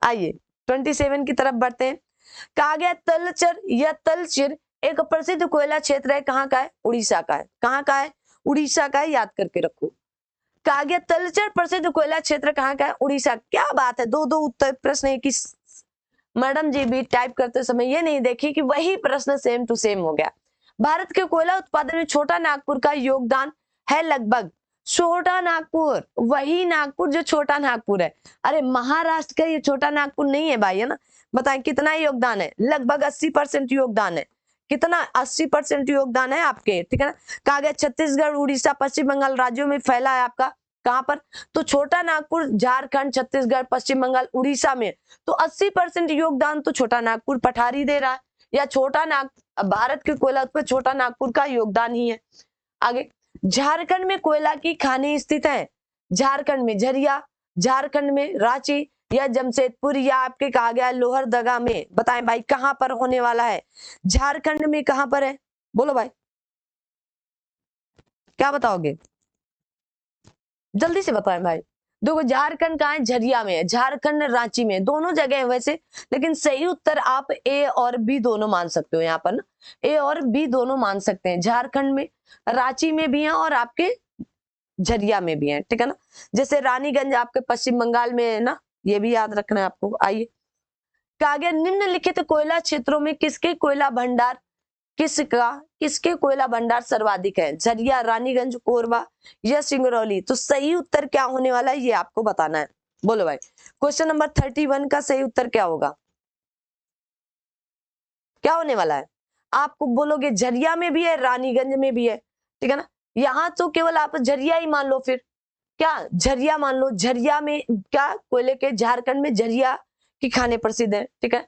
आइए 27 की तरफ बढ़ते हैं। कहा गया तलचर या तलचिर एक प्रसिद्ध कोयला क्षेत्र है। कहाँ का है? उड़ीसा का है। कहाँ का है? उड़ीसा का है, याद करके रखो। कहा गया तलचर प्रसिद्ध कोयला क्षेत्र कहाँ का है? उड़ीसा। क्या बात है, 2 उत्तर प्रश्न एक ही। मैडम जी भी टाइप करते समय ये नहीं देखी कि वही प्रश्न सेम टू सेम हो गया। भारत के कोयला उत्पादन में छोटा नागपुर का योगदान है लगभग। छोटा नागपुर, वही नागपुर जो छोटा नागपुर है। अरे महाराष्ट्र का ये छोटा नागपुर नहीं है भाई, है ना। बताएं कितना योगदान है? लगभग 80% योगदान है। कितना 80% योगदान है आपके, ठीक है ना। कहा गया छत्तीसगढ़, उड़ीसा, पश्चिम बंगाल राज्यों में फैला है आपका, कहां पर, तो छोटा नागपुर, झारखंड, छत्तीसगढ़, पश्चिम बंगाल, उड़ीसा में। तो 80% योगदान तो छोटा नागपुर पठारी दे रहा है, या भारत के कोयला पर छोटा नागपुर का योगदान ही है। आगे, झारखंड में कोयला की खानें स्थित है, झारखंड में झरिया, झारखंड में रांची या जमशेदपुर, या आपके कहा गया लोहरदगा में। बताएं भाई कहां पर होने वाला है, झारखंड में कहां पर है, बोलो भाई क्या बताओगे, जल्दी से बताएं भाई। देखो झारखंड कहाँ है, झरिया में है, झारखंड रांची में, दोनों जगह है वैसे, लेकिन सही उत्तर आप ए और बी दोनों मान सकते हो यहाँ पर ना, ए और बी दोनों मान सकते हैं, झारखंड में, रांची में भी है और आपके झरिया में भी है, ठीक है ना। जैसे रानीगंज आपके पश्चिम बंगाल में है ना, ये भी याद रखना है आपको। आइए, कहा गया निम्नलिखित कोयला क्षेत्रों में किसके कोयला भंडार सर्वाधिक है, झरिया, रानीगंज, कोरबा या सिंगरौली। तो सही उत्तर क्या होने वाला है ये आपको बताना है, बोलो भाई। क्वेश्चन नंबर 31 का सही उत्तर क्या होगा, क्या होने वाला है, आपको बोलोगे झरिया में भी है, रानीगंज में भी है, ठीक है ना। यहां तो केवल आप झरिया ही मान लो, फिर क्या झरिया मान लो, झरिया में क्या कोयले के, झारखंड में झरिया की खाने प्रसिद्ध है, ठीक है।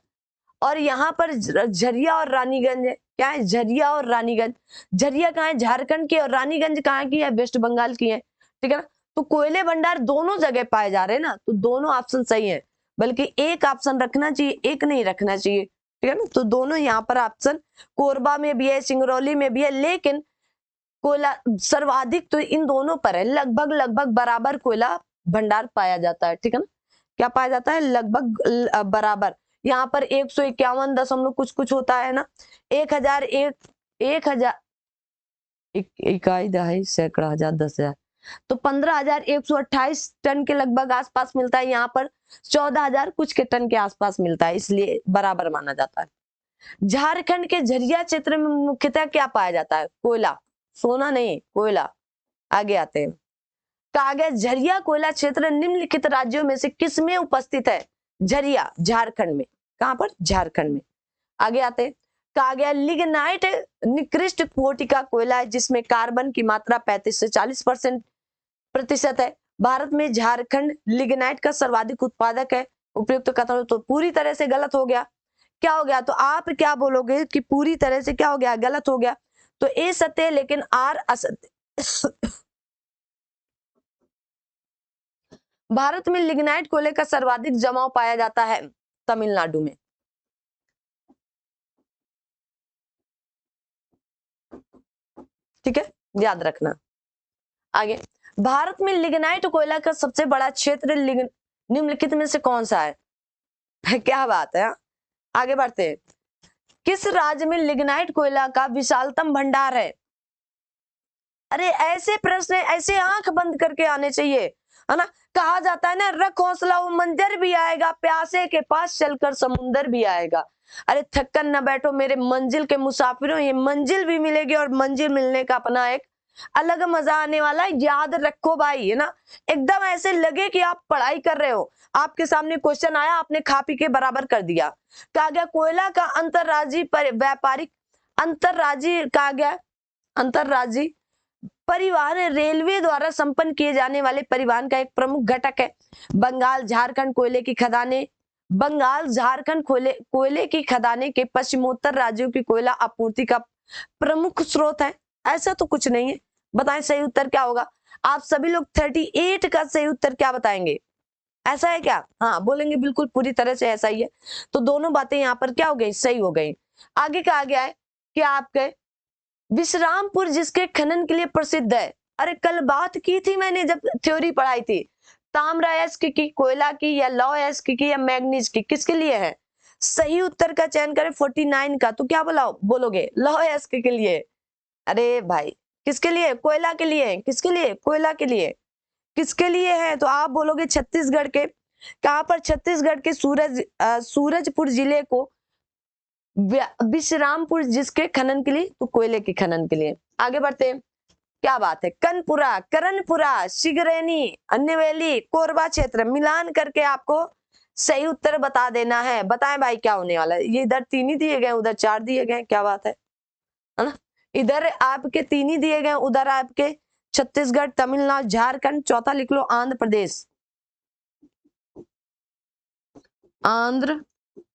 और यहाँ पर झरिया और रानीगंज है, क्या है, झरिया और रानीगंज। झरिया कहाँ है, झारखंड की, और रानीगंज कहाँ की है, वेस्ट बंगाल की है, ठीक है ना। तो कोयले भंडार दोनों जगह पाए जा रहे हैं ना, तो दोनों ऑप्शन सही है, बल्कि एक ऑप्शन रखना चाहिए, एक नहीं रखना चाहिए, ठीक है ना। तो दोनों यहाँ पर ऑप्शन, कोरबा में भी है, सिंगरौली में भी है, लेकिन कोयला सर्वाधिक तो इन दोनों पर है, लगभग लगभग बराबर कोयला भंडार पाया जाता है, ठीक है ना। क्या पाया जाता है, लगभग बराबर। यहाँ पर 151 दशमलव कुछ कुछ होता है ना, 1000 इकाई, दहाई, सैकड़ा, हजार, 10,000, तो 15,128 टन के लगभग आसपास मिलता है। यहाँ पर 14,000 कुछ के टन के आसपास मिलता है, इसलिए बराबर माना जाता है। झारखंड के झरिया क्षेत्र में मुख्यतः क्या पाया जाता है, कोयला, सोना नहीं, कोयला। आगे आते हैं, कहा गया झरिया कोयला क्षेत्र निम्नलिखित राज्यों में से किस में उपस्थित है, झरिया झारखंड में, कहां पर, झारखंड में। आगे आते हैं, कहा गया लिग्नाइट निकृष्ट कोटि का कोयला है जिसमें कार्बन की मात्रा 35 से 40% है। भारत में झारखंड लिग्नाइट का सर्वाधिक उत्पादक है। उपयुक्त कथन तो पूरी तरह से गलत हो गया, क्या हो गया, तो आप क्या बोलोगे कि पूरी तरह से क्या हो गया, गलत हो गया। तो ए सत्य है लेकिन आर असत्य। भारत में लिग्नाइट कोयले का सर्वाधिक जमाव पाया जाता है तमिलनाडु में। ठीक है, याद रखना। आगे, भारत में लिग्नाइट कोयला का सबसे बड़ा क्षेत्र निम्नलिखित में से कौन सा है। क्या बात है, आगे बढ़ते हैं। किस राज्य में लिग्नाइट कोयला का विशालतम भंडार है। अरे ऐसे प्रश्न ऐसे आंख बंद करके आने चाहिए, है ना। कहा जाता है ना, रख हौसला वो मंजर भी आएगा, प्यासे के पास चलकर समुंदर भी आएगा। अरे थक्कन न बैठो मेरे मंजिल के मुसाफिरों, ये मंजिल भी मिलेगी और मंजिल मिलने का अपना एक अलग मजा आने वाला है, याद रखो भाई, है ना। एकदम ऐसे लगे कि आप पढ़ाई कर रहे हो, आपके सामने क्वेश्चन आया, आपने खा पी के बराबर कर दिया। कहा गया कोयला का अंतरराज्यीय व्यापारिक अंतरराज्यीय परिवहन रेलवे द्वारा संपन्न किए जाने वाले परिवहन का एक प्रमुख घटक है। बंगाल झारखंड कोयले की खदानें के पश्चिमोत्तर राज्यों की कोयला आपूर्ति का प्रमुख स्रोत है। ऐसा तो कुछ नहीं है, बताएं सही उत्तर क्या होगा। आप सभी लोग 38 का सही उत्तर क्या बताएंगे, ऐसा है क्या, हाँ बोलेंगे बिल्कुल पूरी तरह से ऐसा ही है। तो दोनों बातें यहाँ पर क्या हो गई, सही हो गई। आगे कहा गया है कि आपके विश्रामपुर जिसके खनन के लिए प्रसिद्ध है। अरे कल बात की थी मैंने जब थ्योरी पढ़ाई थी, ताम्रा अयस्क की, कोयला की, या लौह अयस्क की, या मैग्नीज की, किसके लिए है। सही उत्तर का चयन करें 49 का, तो क्या बोलोगे, लौह अयस्क के लिए। अरे भाई किसके लिए, कोयला के लिए, किसके लिए, कोयला के लिए, किसके लिए है, तो आप बोलोगे छत्तीसगढ़ के, कहां पर, छत्तीसगढ़ के सूरजपुर जिले को विश्रामपुर जिसके खनन के लिए, तो कोयले के खनन के लिए। आगे बढ़ते हैं, क्या बात है, करणपुरा, सिगरेनी, अन्यवेली, कोरबा क्षेत्र मिलान करके आपको सही उत्तर बता देना है। बताएं भाई क्या होने वाला है। ये इधर 3 ही दिए गए, उधर 4 दिए गए, क्या बात है। है ना। इधर आपके 3 ही दिए गए, उधर आपके छत्तीसगढ़, तमिलनाडु, झारखंड, चौथा लिख लो आंध्र प्रदेश। आंध्र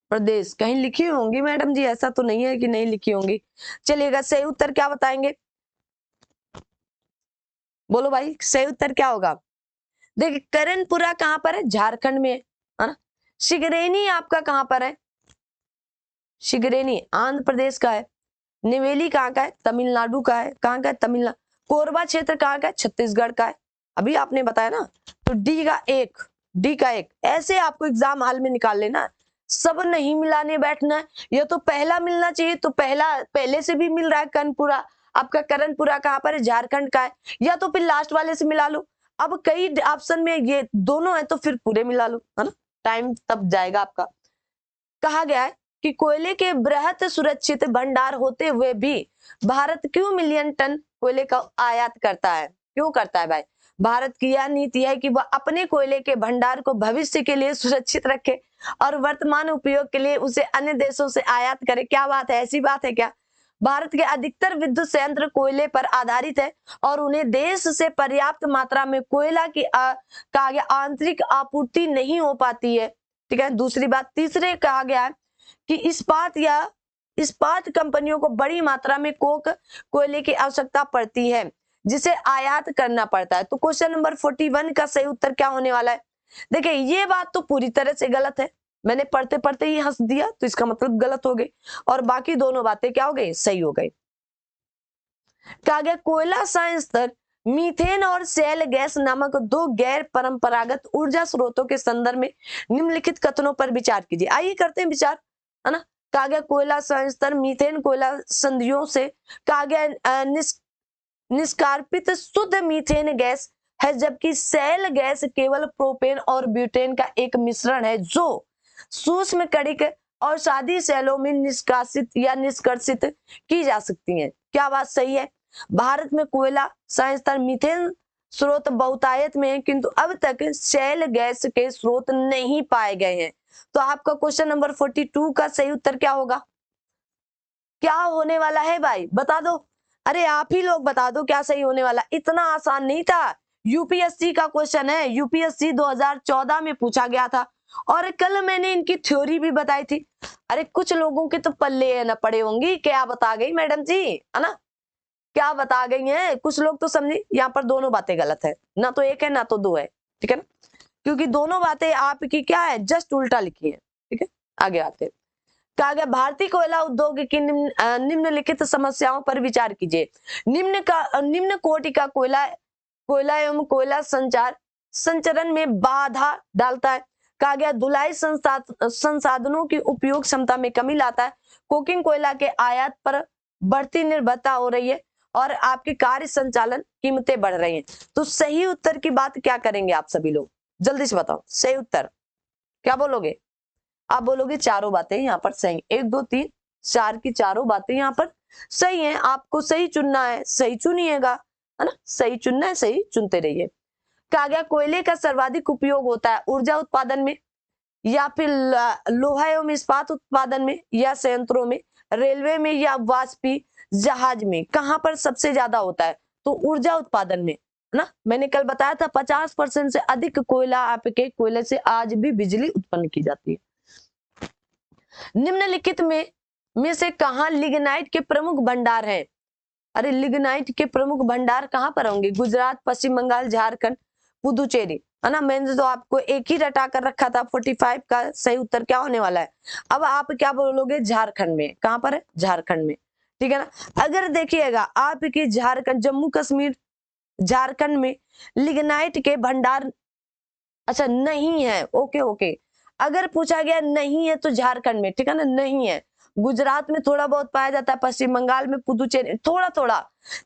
प्रदेश कहीं लिखी होंगी मैडम जी, ऐसा तो नहीं है कि नहीं लिखी होंगी। चलिएगा, सही उत्तर क्या बताएंगे, बोलो भाई, सही उत्तर क्या होगा। देखिए करणपुरा कहां पर है, झारखंड में है ना। शिगरेनी आपका कहां पर है, शिगरेनी आंध्र प्रदेश का है। निवेली कहाँ का है, तमिलनाडु का है। कहाँ का है, तमिलनाडु। कोरबा क्षेत्र कहाँ का है, छत्तीसगढ़ का है। अभी आपने बताया ना, तो डी का एक ऐसे आपको एग्जाम हॉल में निकाल लेना, सब नहीं मिलाने बैठना है। ये तो पहला मिलना चाहिए, तो पहले से भी मिल रहा है करणपुरा, आपका करणपुरा कहाँ पर है, झारखंड का है, या तो फिर लास्ट वाले से मिला लो। अब कई ऑप्शन में ये दोनों है तो फिर पूरे मिला लो, है ना, टाइम तब जाएगा आपका। कहा गया है कि कोयले के बृहत सुरक्षित भंडार होते हुए भी भारत क्यों मिलियन टन कोयले का आयात करता है, क्यों करता है भाई। भारत की यह नीति है कि वह अपने कोयले के भंडार को भविष्य के लिए सुरक्षित रखे और वर्तमान उपयोग के लिए उसे अन्य देशों से आयात करे। क्या बात है, ऐसी बात है क्या। भारत के अधिकतर विद्युत संयंत्र कोयले पर आधारित है और उन्हें देश से पर्याप्त मात्रा में कोयला की आंतरिक आपूर्ति नहीं हो पाती है। ठीक है, दूसरी बात, तीसरे कहा गया है कि इस्पात कंपनियों को बड़ी मात्रा में कोक कोयले की आवश्यकता पड़ती है जिसे आयात करना पड़ता है। तो क्वेश्चन नंबर 41 का सही उत्तर क्या होने वाला है। देखिए ये बात तो पूरी तरह से गलत है, मैंने पढ़ते पढ़ते ही हंस दिया तो इसका मतलब गलत हो गई, और बाकी दोनों बातें क्या हो गई, सही हो गई। कहा गया कोयला संयंत्र मीथेन और शैल गैस नामक दो गैर परंपरागत ऊर्जा स्रोतों के संदर्भ में निम्नलिखित कथनों पर विचार कीजिए। आइए करते हैं विचार, है ना। कहा गया कोयला संयंत्र मीथेन कोयला संधियों से कहा गया निष्कार्पित शुद्ध मीथेन गैस है, जबकि शैल गैस केवल प्रोपेन और ब्यूटेन का एक मिश्रण है जो सूक्ष्म कणिक और सादी शैलों में निष्कासित या निष्कर्षित की जा सकती है। क्या बात सही है। भारत में कोयला संयंत्र मीथेन स्रोत बहुतायत में है, किंतु अब तक शैल गैस के स्रोत नहीं पाए गए हैं। तो आपका क्वेश्चन नंबर 42 का सही उत्तर क्या होगा, क्या होने वाला है भाई, बता दो। अरे आप ही लोग बता दो क्या सही होने वाला, इतना आसान नहीं था। यूपीएससी का क्वेश्चन है, यूपीएससी 2014 में पूछा गया था, और कल मैंने इनकी थ्योरी भी बताई थी। अरे कुछ लोगों के तो पल्ले न पड़े होंगी, क्या बता गई मैडम जी, है ना, क्या बता गई हैं। कुछ लोग तो समझी यहाँ पर दोनों बातें गलत है, ना तो एक है ना तो दो है, ठीक है ना, क्योंकि दोनों बातें आपकी क्या है, जस्ट उल्टा लिखी है। ठीक है, आगे आते हैं। कहा गया भारतीय कोयला उद्योग की निम्नलिखित समस्याओं पर विचार कीजिए। निम्न कोटि का कोयला एवं कोयला संचरण में बाधा डालता है। कहा गया धुलाई संसाधनों की उपयोग क्षमता में कमी लाता है। कोकिंग कोयला के आयात पर बढ़ती निर्भरता हो रही है और आपकी कार्य संचालन कीमतें बढ़ रही हैं। तो सही उत्तर की बात क्या करेंगे आप सभी लोग, जल्दी से बताओ सही उत्तर क्या बोलोगे। आप बोलोगे चारों बातें यहाँ पर सही, 1 2 3 4 की चारों बातें यहाँ पर सही हैं। आपको सही चुनना है, सही चुनिएगा, है ना, सही चुनना है, सही चुनते रहिए। कहा गया कोयले का सर्वाधिक उपयोग होता है ऊर्जा उत्पादन में, या फिर लोहा एवं इस्पात उत्पादन में, या संयंत्रों में, रेलवे में, या वाष्पी जहाज में। कहां पर सबसे ज्यादा होता है, तो ऊर्जा उत्पादन में, है ना। मैंने कल बताया था 50% से अधिक कोयला आपके कोयले से आज भी बिजली उत्पन्न की जाती है। निम्नलिखित में से कहां लिग्नाइट के प्रमुख भंडार हैं। अरे लिग्नाइट के प्रमुख भंडार कहां पर होंगे, गुजरात, पश्चिम बंगाल, झारखंड, पुदुचेरी, है ना। मैंने तो आपको एक ही रटा कर रखा था, 45 का सही उत्तर क्या होने वाला है। अब आप क्या बोलोगे, झारखंड में। कहां पर है, झारखंड में, ठीक है ना। अगर देखिएगा आपकी झारखंड, जम्मू कश्मीर, झारखंड में लिग्नाइट के भंडार अच्छा नहीं है, ओके ओके, अगर पूछा गया नहीं है तो झारखंड में, ठीक है ना, नहीं है। गुजरात में थोड़ा बहुत पाया जाता है, पश्चिम बंगाल में, पुदुचेरी थोड़ा थोड़ा।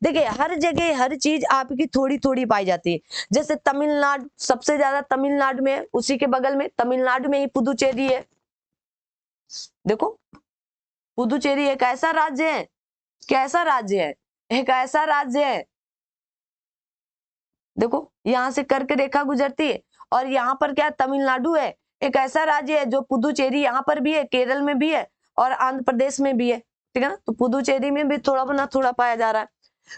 देखिए हर जगह हर चीज आपकी थोड़ी थोड़ी पाई जाती है। जैसे तमिलनाडु सबसे ज्यादा तमिलनाडु में, उसी के बगल में तमिलनाडु में ही पुदुचेरी है। देखो पुदुचेरी एक ऐसा राज्य है, कैसा राज्य है, एक ऐसा राज्य है, देखो यहां से करके रेखा गुजरती है, और यहाँ पर क्या तमिलनाडु है, एक ऐसा राज्य है जो पुदुचेरी यहाँ पर भी है, केरल में भी है और आंध्र प्रदेश में भी है। ठीक है ना। तो पुदुचेरी में भी थोड़ा ना थोड़ा पाया जा रहा है,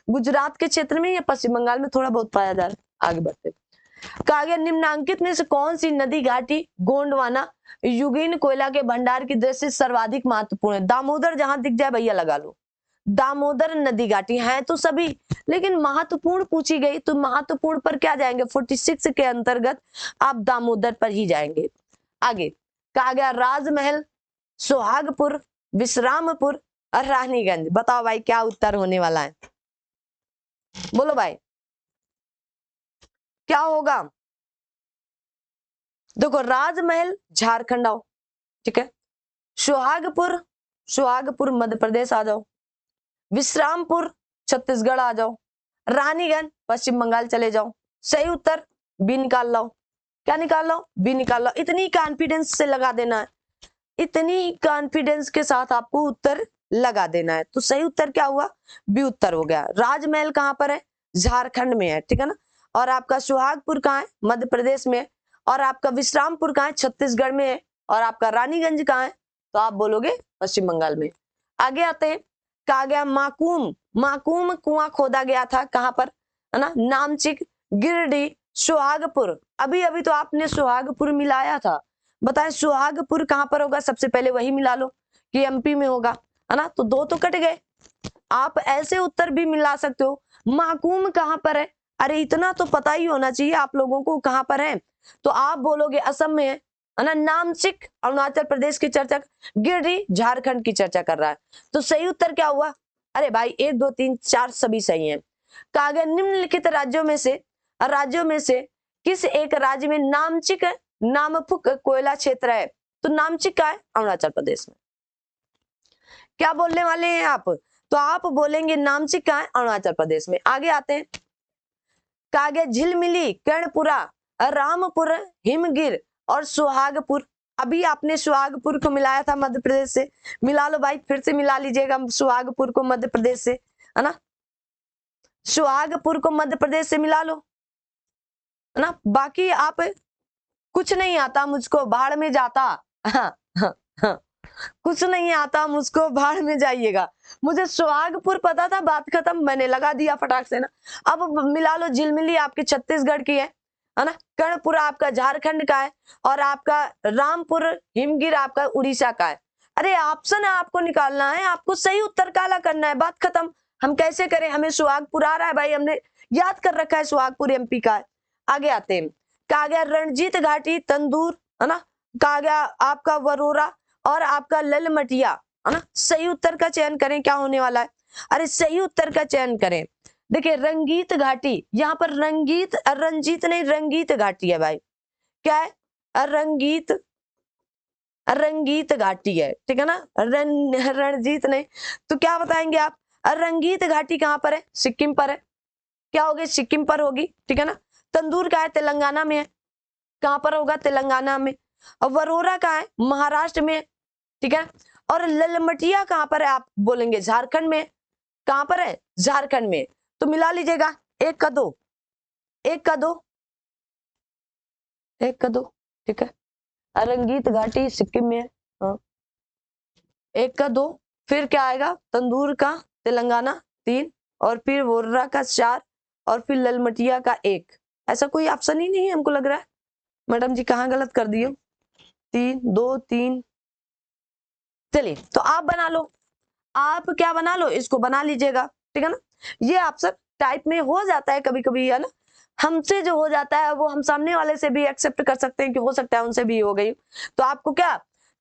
गुजरात के क्षेत्र में या पश्चिम बंगाल में थोड़ा बहुत पाया जा रहा है। आगे बढ़ते, कहा गया निम्नांकित में से कौन सी नदी घाटी गोंडवाना युगीन कोयला के भंडार की दृष्टि से सर्वाधिक महत्वपूर्ण है? दामोदर जहां दिख जाए भैया लगा लो, दामोदर नदी घाटी है तो सभी, लेकिन महत्वपूर्ण पूछी गई तो महत्वपूर्ण पर क्या जाएंगे, 46 के अंतर्गत आप दामोदर पर ही जाएंगे। आगे कहा गया राजमहल, सुहागपुर, विश्रामपुर और रानीगंज। बताओ भाई क्या उत्तर होने वाला है, बोलो भाई क्या होगा। देखो राजमहल झारखंड आओ, ठीक है, सुहागपुर, सुहागपुर मध्य प्रदेश आ जाओ, विश्रामपुर छत्तीसगढ़ आ जाओ, रानीगंज पश्चिम बंगाल चले जाओ। सही उत्तर बी निकाल लो। क्या निकाल लो? बी निकाल लो। इतनी कॉन्फिडेंस से लगा देना है, इतनी कॉन्फिडेंस के साथ आपको उत्तर लगा देना है। तो सही उत्तर क्या हुआ? बी उत्तर हो गया। राजमहल कहां पर है? झारखंड में है, ठीक है ना। और आपका सुहागपुर कहाँ है? मध्य प्रदेश में। और आपका विश्रामपुर कहाँ है? छत्तीसगढ़ में है। और आपका रानीगंज कहाँ है? तो आप बोलोगे पश्चिम बंगाल में। आगे आते हैं, कहा गया माकूम, माकूम कुआं खोदा गया था कहां पर, है ना, नामचिक, गिरिडीह, सुहागपुर। अभी अभी तो आपने सुहागपुर मिलाया था, बताएं सुहागपुर कहां पर होगा? सबसे पहले वही मिला लो कि एमपी में होगा, है ना। तो दो तो कट गए। आप ऐसे उत्तर भी मिला सकते हो, माकूम कहां पर है? अरे इतना तो पता ही होना चाहिए आप लोगों को कहां पर है। तो आप बोलोगे असम में है ना, नामचिक अरुणाचल प्रदेश की चर्चा, गिरिडीह झारखंड की चर्चा कर रहा है। तो सही उत्तर क्या हुआ? अरे भाई 1 2 3 4 सभी सही हैं। कहा गया निम्नलिखित राज्यों में से किस एक राज्य में नामचिक नामफुक कोयला क्षेत्र है? तो नामचिक का है अरुणाचल प्रदेश में। क्या बोलने वाले हैं आप? तो आप बोलेंगे नामचिक का है अरुणाचल प्रदेश में। आगे आते हैं, कहा गया झिलमिली, कर्णपुरा, रामपुर, हिमगिर और सुहागपुर। अभी आपने सुहागपुर को मिलाया था मध्य प्रदेश से, मिला लो भाई, फिर से मिला लीजिएगा सुहागपुर को मध्य प्रदेश से, है ना। सुहागपुर को मध्य प्रदेश से मिला लो, है ना। बाकी आप कुछ नहीं आता मुझको भाड़ में जाता, हाँ, हाँ, हाँ। कुछ नहीं आता मुझको भाड़ में जाइएगा। मुझे सुहागपुर पता था, बात खत्म, मैंने लगा दिया फटाक से ना। अब मिला लो झिलमिली आपके छत्तीसगढ़ की है ना, कर्णपुरा आपका झारखंड का है, और आपका रामपुर हिमगिर आपका उड़ीसा का है। अरे ऑप्शन आपको निकालना है, आपको सही उत्तर काला करना है, बात खत्म। हम कैसे करें? हमें सुहागपुर आ रहा है भाई, हमने याद कर रखा है सुहागपुर एमपी का है। आगे आते हैं, कहा गया रणजीत घाटी, तंदूर, है ना, कहा गया आपका वरोरा और आपका ललमटिया, है ना। सही उत्तर का चयन करें, क्या होने वाला है? अरे सही उत्तर का चयन करें। देखिए रंगीत घाटी, यहाँ पर रंगीत, रंजीत नहीं, रंगीत घाटी है भाई। क्या है? रंगीत, रंगीत घाटी है, ठीक है ना, रणजीत नहीं। तो क्या बताएंगे आप? रंगीत घाटी कहां पर है? सिक्किम पर है। क्या होगी? सिक्किम पर होगी, ठीक है ना। तंदूर का है? तेलंगाना में है। कहां पर होगा? तेलंगाना में। और वरोरा का है? महाराष्ट्र में, ठीक है। और ललमटिया कहां पर है? आप बोलेंगे झारखंड में। कहां पर है? झारखंड में। तो मिला लीजिएगा, एक का दो, एक का दो, एक का दो, ठीक है। रंगीत घाटी सिक्किम में है, हाँ। एक का दो, फिर क्या आएगा? तंदूर का तेलंगाना 3, और फिर वोर्रा का 4, और फिर ललमटिया का 1। ऐसा कोई ऑप्शन ही नहीं है हमको लग रहा है। मैडम जी कहाँ गलत कर दियो? 3 2 3। चलिए तो आप बना लो, आप क्या बना लो, इसको बना लीजिएगा, ठीक है ना। ये ऑप्शन टाइप में हो जाता है कभी कभी, है ना। हमसे जो हो जाता है वो हम सामने वाले से भी एक्सेप्ट कर सकते हैं कि हो सकता है उनसे भी हो गई। तो आपको क्या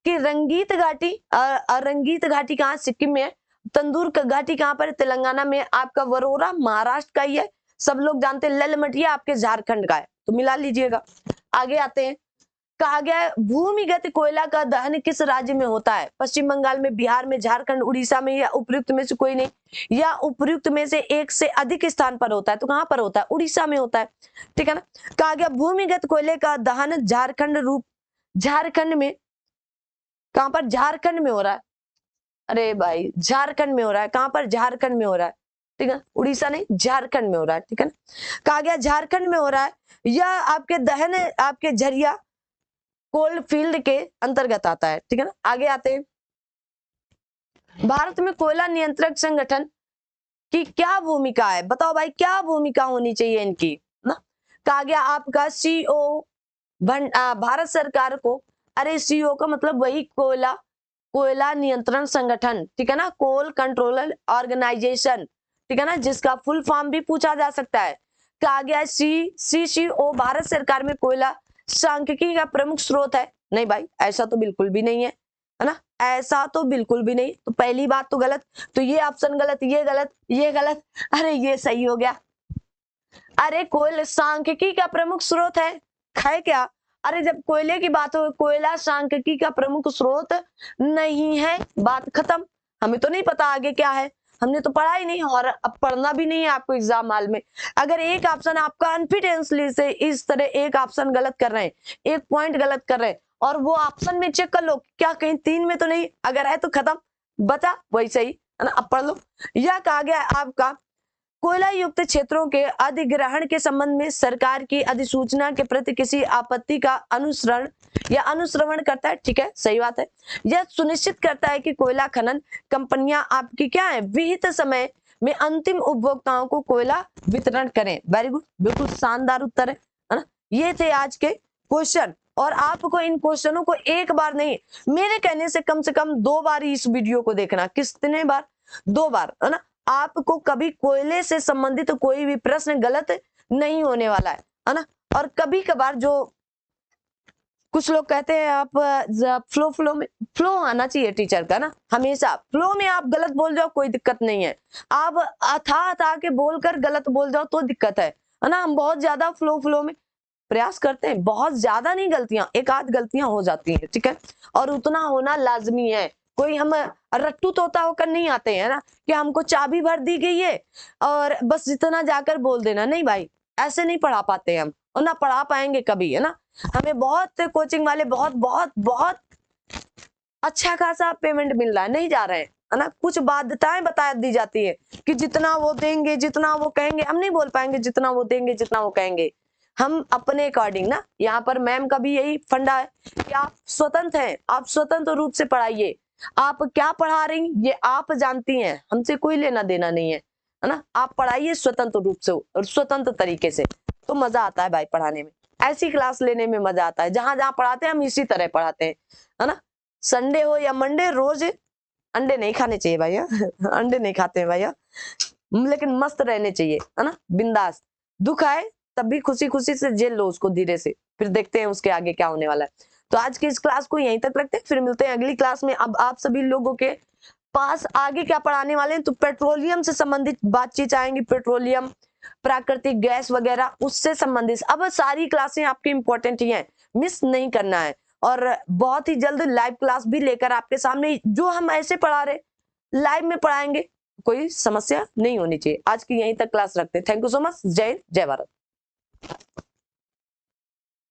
कि रंगीत घाटी, रंगीत घाटी कहाँ? सिक्किम में है। तंदूर घाटी कहाँ पर? तेलंगाना में। आपका वरोरा महाराष्ट्र का ही है, सब लोग जानते हैं। ललमटिया आपके झारखंड का है, तो मिला लीजिएगा। आगे आते हैं, कहा गया है भूमिगत कोयला का दहन किस राज्य में होता है? पश्चिम बंगाल में, बिहार में, झारखंड, उड़ीसा में, या उपयुक्त में से कोई नहीं, या उपयुक्त में से एक से अधिक स्थान पर होता है। तो कहां पर होता है? उड़ीसा में होता है, ठीक है ना। कहा गया भूमिगत कोयले का दहन झारखंड में, कहां पर? झारखंड में हो रहा है। अरे भाई झारखंड में हो रहा है। कहां पर? झारखंड में हो रहा है, ठीक है। उड़ीसा नहीं, झारखंड में हो रहा है, ठीक है ना। कहा गया झारखंड में हो रहा है। यह आपके दहन, आपके झरिया कोल्ड फील्ड के अंतर्गत आता है, ठीक है ना। आगे आते हैं, भारत में कोयला नियंत्रक संगठन की क्या भूमिका है? बताओ भाई, क्या भूमिका होनी चाहिए इनकी ना? कहा गया आपका सीओ भारत सरकार को, अरे सीओ का मतलब वही कोयला नियंत्रण संगठन, ठीक है ना, कोल कंट्रोलर ऑर्गेनाइजेशन, ठीक है ना, जिसका फुल फॉर्म भी पूछा जा सकता है। कहा गया सीसीओ भारत सरकार में कोयला सांख्यिकी का प्रमुख स्रोत है। नहीं भाई, ऐसा तो बिल्कुल भी नहीं है ना, ऐसा तो बिल्कुल भी नहीं। तो पहली बात तो गलत, तो ये ऑप्शन गलत, ये गलत, ये गलत, अरे ये सही हो गया। अरे कोयला सांख्यिकी का प्रमुख स्रोत है क्या? अरे जब कोयले की बात हो, कोयला सांख्यिकी का प्रमुख स्रोत नहीं है, बात खत्म। हमें तो नहीं पता आगे क्या है, हमने तो पढ़ा ही नहीं और अब पढ़ना भी नहीं है आपको एग्जाम हाल में। अगर एक ऑप्शन आप कॉन्फिडेंसली से इस तरह एक ऑप्शन गलत कर रहे हैं, एक पॉइंट गलत कर रहे हैं, और वो ऑप्शन में चेक कर लो क्या कहीं 3 में तो नहीं, अगर है तो खत्म, बचा वही सही है ना। अब पढ़ लो। यह कहा गया आपका कोयला युक्त क्षेत्रों के अधिग्रहण के संबंध में सरकार की अधिसूचना के प्रति किसी आपत्ति का अनुसरण या अनुश्रवण करता है। ठीक है, सही बात है। यह सुनिश्चित करता है कि कोयला खनन कंपनियां आपकी क्या है, विहित समय में अंतिम उपभोक्ताओं को कोयला वितरण करें। वेरी गुड, बिल्कुल शानदार उत्तर है ना। ये थे आज के क्वेश्चन, और आपको इन क्वेश्चनों को एक बार नहीं, मेरे कहने से कम 2 बार इस वीडियो को देखना। कितने बार? 2 बार, है ना। आपको कभी कोयले से संबंधित कोई भी प्रश्न गलत नहीं होने वाला है ना। और कभी कभार जो कुछ लोग कहते हैं आप फ्लो आना चाहिए टीचर का ना, हमेशा फ्लो में आप गलत बोल जाओ कोई दिक्कत नहीं है, आप अथा के बोलकर गलत बोल जाओ तो दिक्कत है ना। हम बहुत ज्यादा फ्लो में प्रयास करते हैं, बहुत ज्यादा नहीं, गलतियां एक आध गलतियां हो जाती हैं, ठीक है, और उतना होना लाजमी है। कोई हम रट्टू तोता होकर नहीं आते हैं ना कि हमको चाबी भर दी गई है और बस जितना जाकर बोल देना, नहीं भाई, ऐसे नहीं पढ़ा पाते हम, और ना पढ़ा पाएंगे कभी, है ना। हमें बहुत कोचिंग वाले बहुत बहुत बहुत अच्छा खासा पेमेंट मिल रहा है, नहीं जा रहे हैं, है ना। कुछ बाध्यताएं बता दी जाती है कि जितना वो देंगे जितना वो कहेंगे, हम नहीं बोल पाएंगे जितना वो देंगे जितना वो कहेंगे, हम अपने अकॉर्डिंग ना। यहाँ पर मैम का भी यही फंडा है कि आप स्वतंत्र हैं, आप स्वतंत्र रूप से पढ़ाइए, आप क्या पढ़ा रही ये आप जानती हैं, हमसे कोई लेना देना नहीं है ना। आप पढ़ाइए स्वतंत्र रूप से और स्वतंत्र तरीके से, तो मजा आता है भाई पढ़ाने में, ऐसी क्लास लेने में मजा आता है। जहां जहां पढ़ाते हैं हम इसी तरह पढ़ाते हैं, है ना। संडे हो या मंडे, रोज अंडे नहीं खाने चाहिए भैया अंडे नहीं खाते हैं भैया, लेकिन मस्त रहने चाहिए, है ना, बिंदास। दुख आए तब भी खुशी खुशी से झेल लो उसको धीरे से, फिर देखते हैं उसके आगे क्या होने वाला है। तो आज की इस क्लास को यहीं तक रखते हैं, फिर मिलते हैं अगली क्लास में। अब आप सभी लोगों के पास आगे क्या पढ़ाने वाले हैं, तो पेट्रोलियम से संबंधित बातचीत आएंगी, पेट्रोलियम, प्राकृतिक गैस वगैरह, उससे संबंधित। अब सारी क्लासें आपकी इंपॉर्टेंट ही हैं, मिस नहीं करना है। और बहुत ही जल्द लाइव क्लास भी लेकर आपके सामने, जो हम ऐसे पढ़ा रहे लाइव में पढ़ाएंगे, कोई समस्या नहीं होनी चाहिए। आज की यहीं तक क्लास रखते हैं। Thank you so much. जय हिंद, जय भारत।